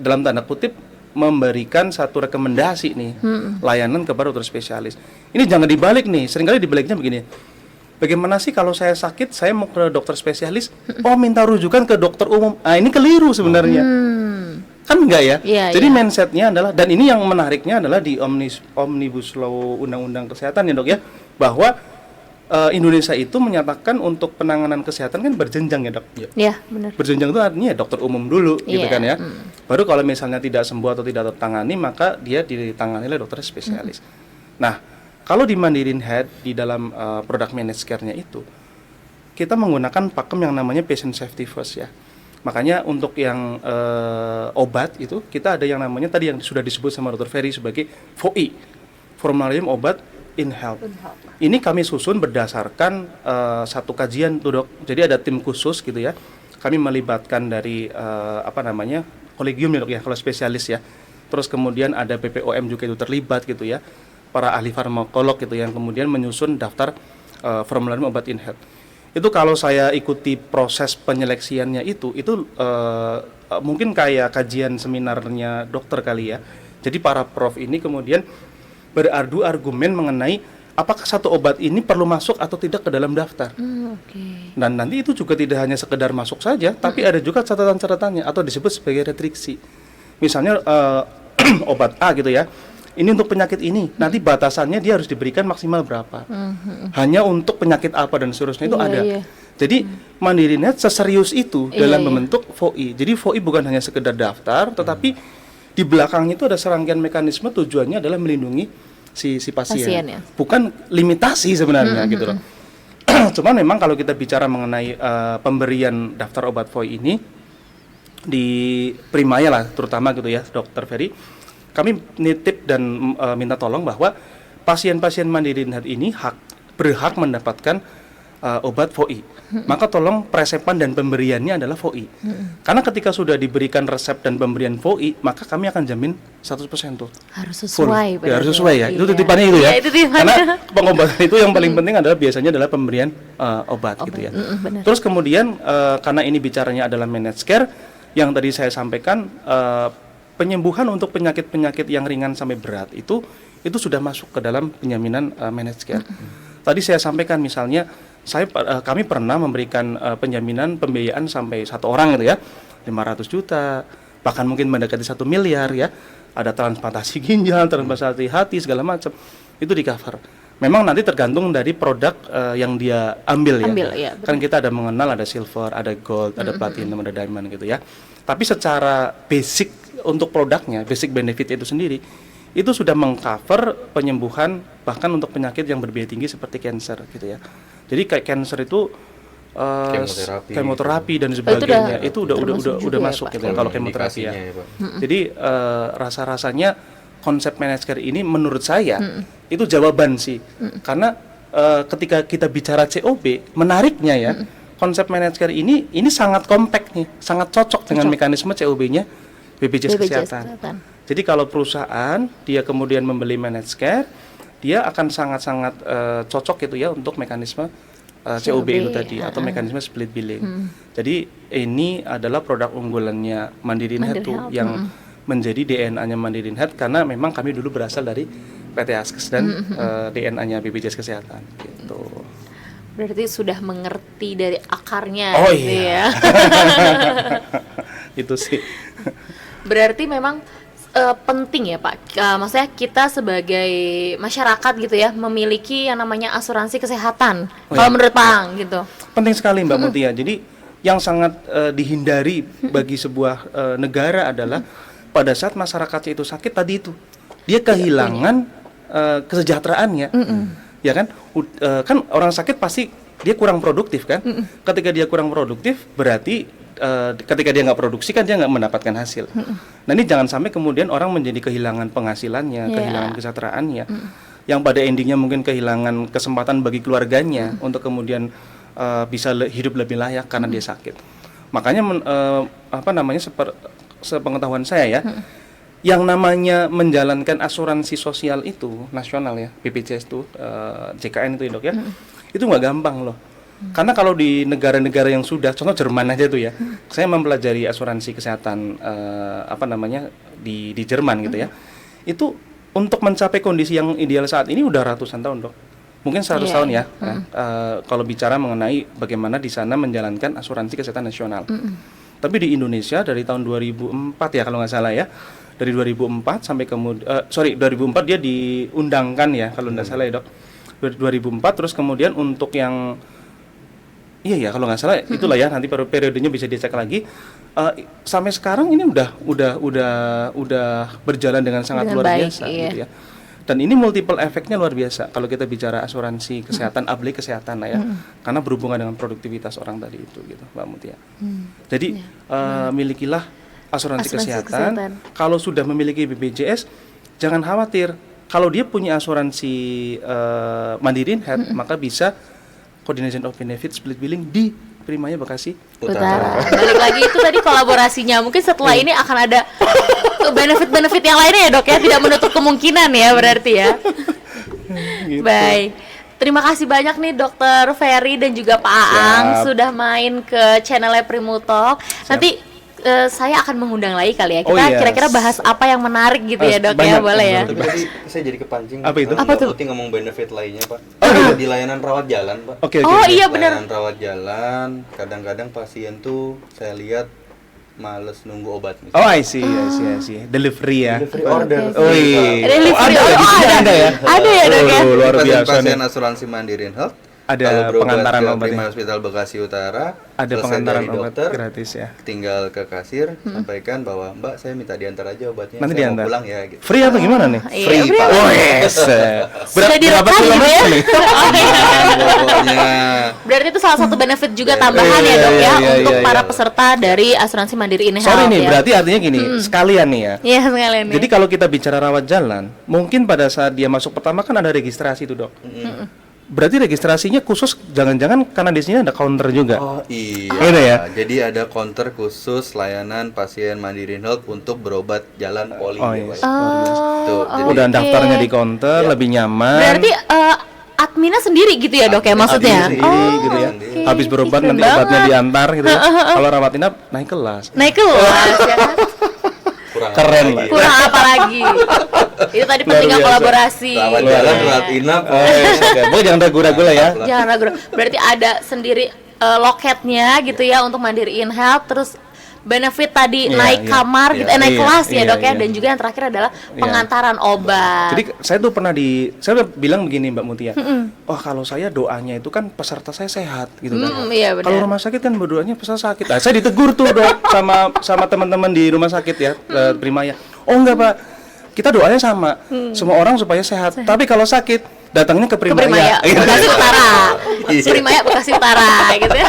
dalam tanda kutip memberikan satu rekomendasi nih layanan kepada dokter spesialis. Ini jangan dibalik nih. Seringkali dibaliknya begini. Bagaimana sih kalau saya sakit, saya mau ke dokter spesialis, oh minta rujukan ke dokter umum. Ah ini keliru sebenarnya. Kan enggak ya? Iya, Jadi iya. mindsetnya adalah, dan ini yang menariknya adalah di Omnibus Law Undang-Undang Kesehatan ya dok ya, bahwa Indonesia itu menyatakan untuk penanganan kesehatan kan berjenjang ya dok. Ya, benar. Berjenjang itu artinya ya dokter umum dulu gitu Iya, kan ya. Baru kalau misalnya tidak sembuh atau tidak tertangani, maka dia ditangani oleh dokter spesialis. Nah, kalau di Mandirin Health di dalam product managed care-nya itu, kita menggunakan pakem yang namanya patient safety first ya. Makanya untuk yang obat itu kita ada yang namanya tadi yang sudah disebut sama Dr. Ferry sebagai FOI, Formularium Obat in Health. Ini kami susun berdasarkan satu kajian tuh dok. Jadi ada tim khusus gitu ya. Kami melibatkan dari kolegium ya dok ya, kalau spesialis ya. Terus kemudian ada BPOM juga itu terlibat gitu ya. Para ahli farmakolog gitu yang kemudian menyusun daftar formularium obat in health. Itu kalau saya ikuti proses penyeleksiannya itu mungkin kayak kajian seminarnya dokter kali ya. Jadi para prof ini kemudian beradu argumen mengenai apakah satu obat ini perlu masuk atau tidak ke dalam daftar. Oke. Dan nanti itu juga tidak hanya sekedar masuk saja, tapi ada juga catatan-catatannya atau disebut sebagai restriksi. Misalnya obat A gitu ya. Ini untuk penyakit ini, nanti batasannya dia harus diberikan maksimal berapa. Hanya untuk penyakit apa dan seterusnya itu Iya, ada. iya. Jadi Mandiri Net seserius itu Iya, dalam iya. membentuk FOI. Jadi FOI bukan hanya sekedar daftar, tetapi di belakangnya itu ada serangkaian mekanisme, tujuannya adalah melindungi si pasien. Pasien, ya. Bukan limitasi sebenarnya gitu loh. Cuman memang kalau kita bicara mengenai pemberian daftar obat FOI ini di Primaya lah terutama gitu ya, Dokter Ferry, kami nitip dan minta tolong bahwa pasien-pasien Mandiri Net ini berhak mendapatkan obat FOI. Maka tolong presepan dan pemberiannya adalah FOI. Karena ketika sudah diberikan resep dan pemberian FOI, maka kami akan jamin 100% tuh. Harus Full. sesuai. Ya, harus sesuai ya. Itu Iya. titipannya itu ya. Iya, itu titipannya. Karena pengobatan itu yang paling penting adalah biasanya adalah pemberian obat gitu ya. Benar. Terus kemudian karena ini bicaranya adalah managed care, yang tadi saya sampaikan penyembuhan untuk penyakit-penyakit yang ringan sampai berat itu sudah masuk ke dalam penjaminan managed care. Tadi saya sampaikan misalnya kami pernah memberikan penjaminan pembiayaan sampai satu orang gitu ya, 500 juta, bahkan mungkin mendekati 1 miliar ya. Ada transplantasi ginjal, transplantasi hati segala macam. Itu di cover. Memang nanti tergantung dari produk yang dia ambil ya. Iya, Kan kita ada mengenal ada silver, ada gold, ada platinum, ada diamond gitu ya. Tapi secara basic untuk produknya, basic benefit itu sendiri, itu sudah mengcover penyembuhan bahkan untuk penyakit yang berbiaya tinggi seperti cancer gitu ya. Jadi kayak cancer itu kemoterapi dan sebagainya itu udah masuk gitu ya, kalau kemoterapi ya. Jadi rasa-rasanya konsep managed care ini menurut saya itu jawaban sih. Karena ketika kita bicara COB, menariknya ya, konsep managed care ini sangat kompak nih, sangat cocok dengan mekanisme COB-nya BPJS Kesehatan. Jadi kalau perusahaan dia kemudian membeli managed care, dia akan sangat-sangat cocok gitu ya untuk mekanisme COB itu tadi atau mekanisme split billing. Jadi ini adalah produk unggulannya Mandiri Health tuh yang menjadi DNA-nya Mandiri Health, karena memang kami dulu berasal dari PT Askes dan DNA-nya BPJS Kesehatan gitu. Berarti sudah mengerti dari akarnya Oh gitu iya. ya. Itu sih. Berarti memang penting ya Pak, maksudnya kita sebagai masyarakat gitu ya memiliki yang namanya asuransi kesehatan. Kalau menurut Pak gitu. Penting sekali Mbak Mutia. Jadi yang sangat dihindari bagi sebuah negara adalah pada saat masyarakatnya itu sakit tadi itu dia kehilangan kesejahteraannya. Ya kan? Kan orang sakit pasti dia kurang produktif kan. Ketika dia kurang produktif, berarti ketika dia nggak produksi kan dia nggak mendapatkan hasil. Nah ini jangan sampai kemudian orang menjadi kehilangan penghasilannya, kehilangan kesejahteraannya, yang pada endingnya mungkin kehilangan kesempatan bagi keluarganya untuk kemudian bisa hidup lebih layak karena dia sakit. Makanya sepengetahuan saya ya, yang namanya menjalankan asuransi sosial itu nasional ya, BPJS itu, JKN itu ya dok ya, itu nggak gampang loh. Karena kalau di negara-negara yang sudah, contoh Jerman aja tuh ya, saya mempelajari asuransi kesehatan di Jerman gitu ya, itu untuk mencapai kondisi yang ideal saat ini udah ratusan tahun dok, mungkin 100 tahun ya. Kalau bicara mengenai bagaimana di sana menjalankan asuransi kesehatan nasional. Tapi di Indonesia dari tahun 2004 ya kalau nggak salah ya, dari 2004 sampai kemudian 2004 dia diundangkan ya kalau nggak salah ya dok, 2004 terus kemudian untuk yang iya ya kalau nggak salah itulah ya, nanti periodenya bisa dicek lagi. Sampai sekarang ini udah berjalan dengan sangat luar biasa gitu ya. Dan ini multiple efeknya luar biasa kalau kita bicara asuransi kesehatan, apalagi kesehatan lah ya, karena berhubungan dengan produktivitas orang tadi itu gitu Mbak Mutia. Jadi milikilah asuransi kesehatan. Kalau sudah memiliki BPJS, jangan khawatir. Kalau dia punya asuransi Mandiri Health, maka bisa Coordination of Benefit Split Billing di Primaya Bekasi Utara. Balik lagi itu tadi kolaborasinya. Mungkin setelah ini akan ada benefit-benefit yang lainnya ya dok ya, tidak menutup kemungkinan ya berarti ya. Gitu. Baik. Terima kasih banyak nih Dokter Ferry dan juga Pak Aang sudah main ke channelnya Primutalk. Nanti saya akan mengundang lagi kali ya. Kita kira-kira bahas apa yang menarik gitu ya dok ya, boleh ya. Tapi tadi saya jadi kepancing. Apa itu? Apa tuh? Ngomong benefit lainnya pak. Di layanan rawat jalan pak. Iya benar. Layanan rawat jalan, kadang-kadang pasien tuh saya lihat males nunggu obat misalnya. Oh I see. Delivery ya. Delivery order. Oh iya. Delivery Ada ya. Ada ya dok ya. Luar biasa nih. Pasien asuransi Mandiri Health. Ada pengantaran obat Prima Hospital Bekasi Utara. Ada selesai pengantaran dari obat dokter, gratis ya. Tinggal ke kasir, sampaikan bahwa Mbak saya minta diantar aja obatnya. Nanti saya diantar. mau pulang ya gitu. Free apa gimana nih? Iya, free. Oh yes. Sudah direkam gitu ya. Pokoknya. Berarti itu salah satu benefit juga tambahan ya dok ya untuk para peserta dari asuransi Mandiri ini. Sorry nih, berarti artinya gini, sekalian nih ya. Iya sekalian nih. Jadi kalau kita bicara rawat jalan, mungkin pada saat dia masuk pertama kan ada registrasi itu dok. Berarti registrasinya khusus, jangan-jangan karena di sini ada counter juga. Oh iya. Gitu ya? Jadi ada counter khusus layanan pasien Mandiri Health untuk berobat jalan poli. Oh iya. Tuh, jadi Udah daftarnya di counter, lebih nyaman. Berarti adminnya sendiri gitu ya dok ya maksudnya? Sendiri, gitu ya. sendiri. Habis berobat nanti banget. obatnya diantar gitu ya. Kalau rawat inap naik kelas. Naik kelas ya kan? Keren lah. Kurang apa lagi? Itu tadi pentingnya biasa. kolaborasi. rawat jalan, rawat inap. Pokoknya jangan ragu-ragu lah ya. Jangan ragu. Berarti ada sendiri loketnya gitu ya untuk Mandiriin Health, terus benefit tadi naik kamar gitu, naik kelas ya dok ya, dan juga yang terakhir adalah pengantaran obat. Jadi saya tuh saya udah bilang begini Mbak Mutia, wah kalau saya doanya itu kan peserta saya sehat gitu kan. Iya benar. Kalau rumah sakit kan berdoanya peserta sakit. Nah, saya ditegur tuh dok sama teman-teman di rumah sakit ya, Primaya. Oh enggak Pak, kita doanya sama, semua orang supaya sehat. Tapi kalau sakit datangnya ke Primaya. Bekasi Utara. Primaya Bekasi Utara gitu ya.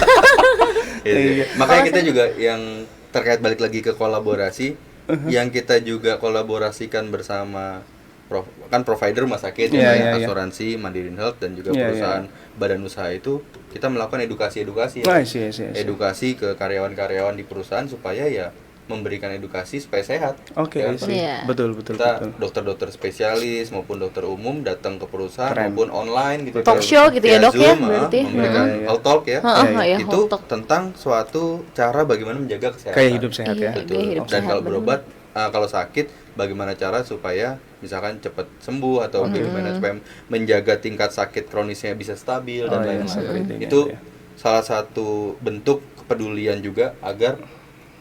Makanya kita juga yang terkait balik lagi ke kolaborasi, yang kita juga kolaborasikan bersama kan provider rumah sakit, asuransi Mandiri Health dan juga perusahaan badan usaha itu, kita melakukan edukasi edukasi ke karyawan-karyawan di perusahaan supaya ya memberikan edukasi supaya sehat. Oke, betul. Kita dokter-dokter spesialis maupun dokter umum datang ke perusahaan maupun online gitu. Talk show gitu ya dok ya, berarti. Memberikan health talk ya. Itu health talk. tentang suatu cara bagaimana menjaga kesehatan. Kayak hidup sehat ya. Dan kalau berobat, kalau sakit, bagaimana cara supaya misalkan cepat sembuh atau bagaimana supaya menjaga tingkat sakit kronisnya bisa stabil dan lain-lain. Itu salah satu bentuk kepedulian juga agar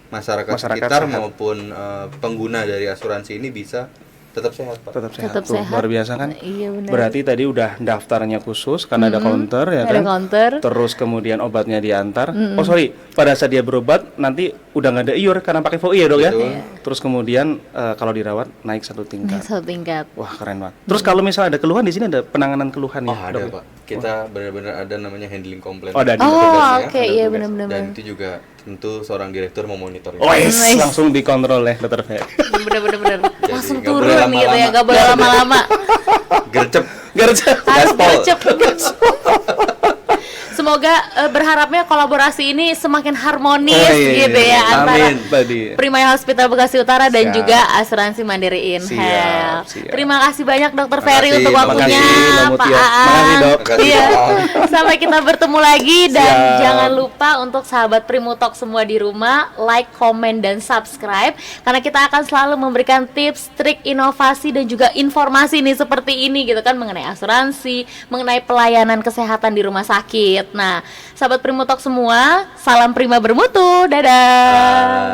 masyarakat sekitar maupun pengguna dari asuransi ini bisa tetap sehat Pak. Tetap Tuh, sehat. luar biasa kan? Iya benar. Berarti tadi udah daftarnya khusus karena ada counter ya kan? Ada counter. Terus kemudian obatnya diantar. Oh sorry, pada saat dia berobat nanti udah nggak ada iur karena pakai FOI ya dok ya. Betul. Terus kemudian kalau dirawat naik 1 tingkat. Naik 1 tingkat. Wah keren banget. Terus kalau misalnya ada keluhan di sini ada penanganan keluhan Oh ya? ada dok? Pak, kita benar-benar ada namanya handling komplain. Oh, ada di Oh, petugasnya, oke, ada iya petugas. benar-benar. Dan itu juga tentu seorang direktur memonitornya. Oh yes, Nice. langsung dikontrol ya dokter Ferry. Bener-bener langsung nggak turun boleh gitu ya, lama-lama. nggak boleh lama-lama. Gercep. Garca. Harus Gaspol. gercep. Semoga berharapnya kolaborasi ini semakin harmonis Oh, iya, gitu iya. ya antara Amin. Tadi. Primaya Hospital Bekasi Utara dan Siap. juga Asuransi Mandiri Siap, Health. siap. Terima kasih banyak Dokter Makasih, Ferry untuk Mbak waktunya, Makasih, Mbak Pak Mutia. Aan. Makasih, Dok. Makasih, Iya. Dok. Sampai kita bertemu lagi dan Siap. jangan lupa untuk sahabat Primutalk semua di rumah like, komen dan subscribe karena kita akan selalu memberikan tips, trik, inovasi dan juga informasi nih seperti ini gitu kan mengenai asuransi, mengenai pelayanan kesehatan di rumah sakit. Nah, sahabat Primutalk semua, salam prima bermutu. Dadah.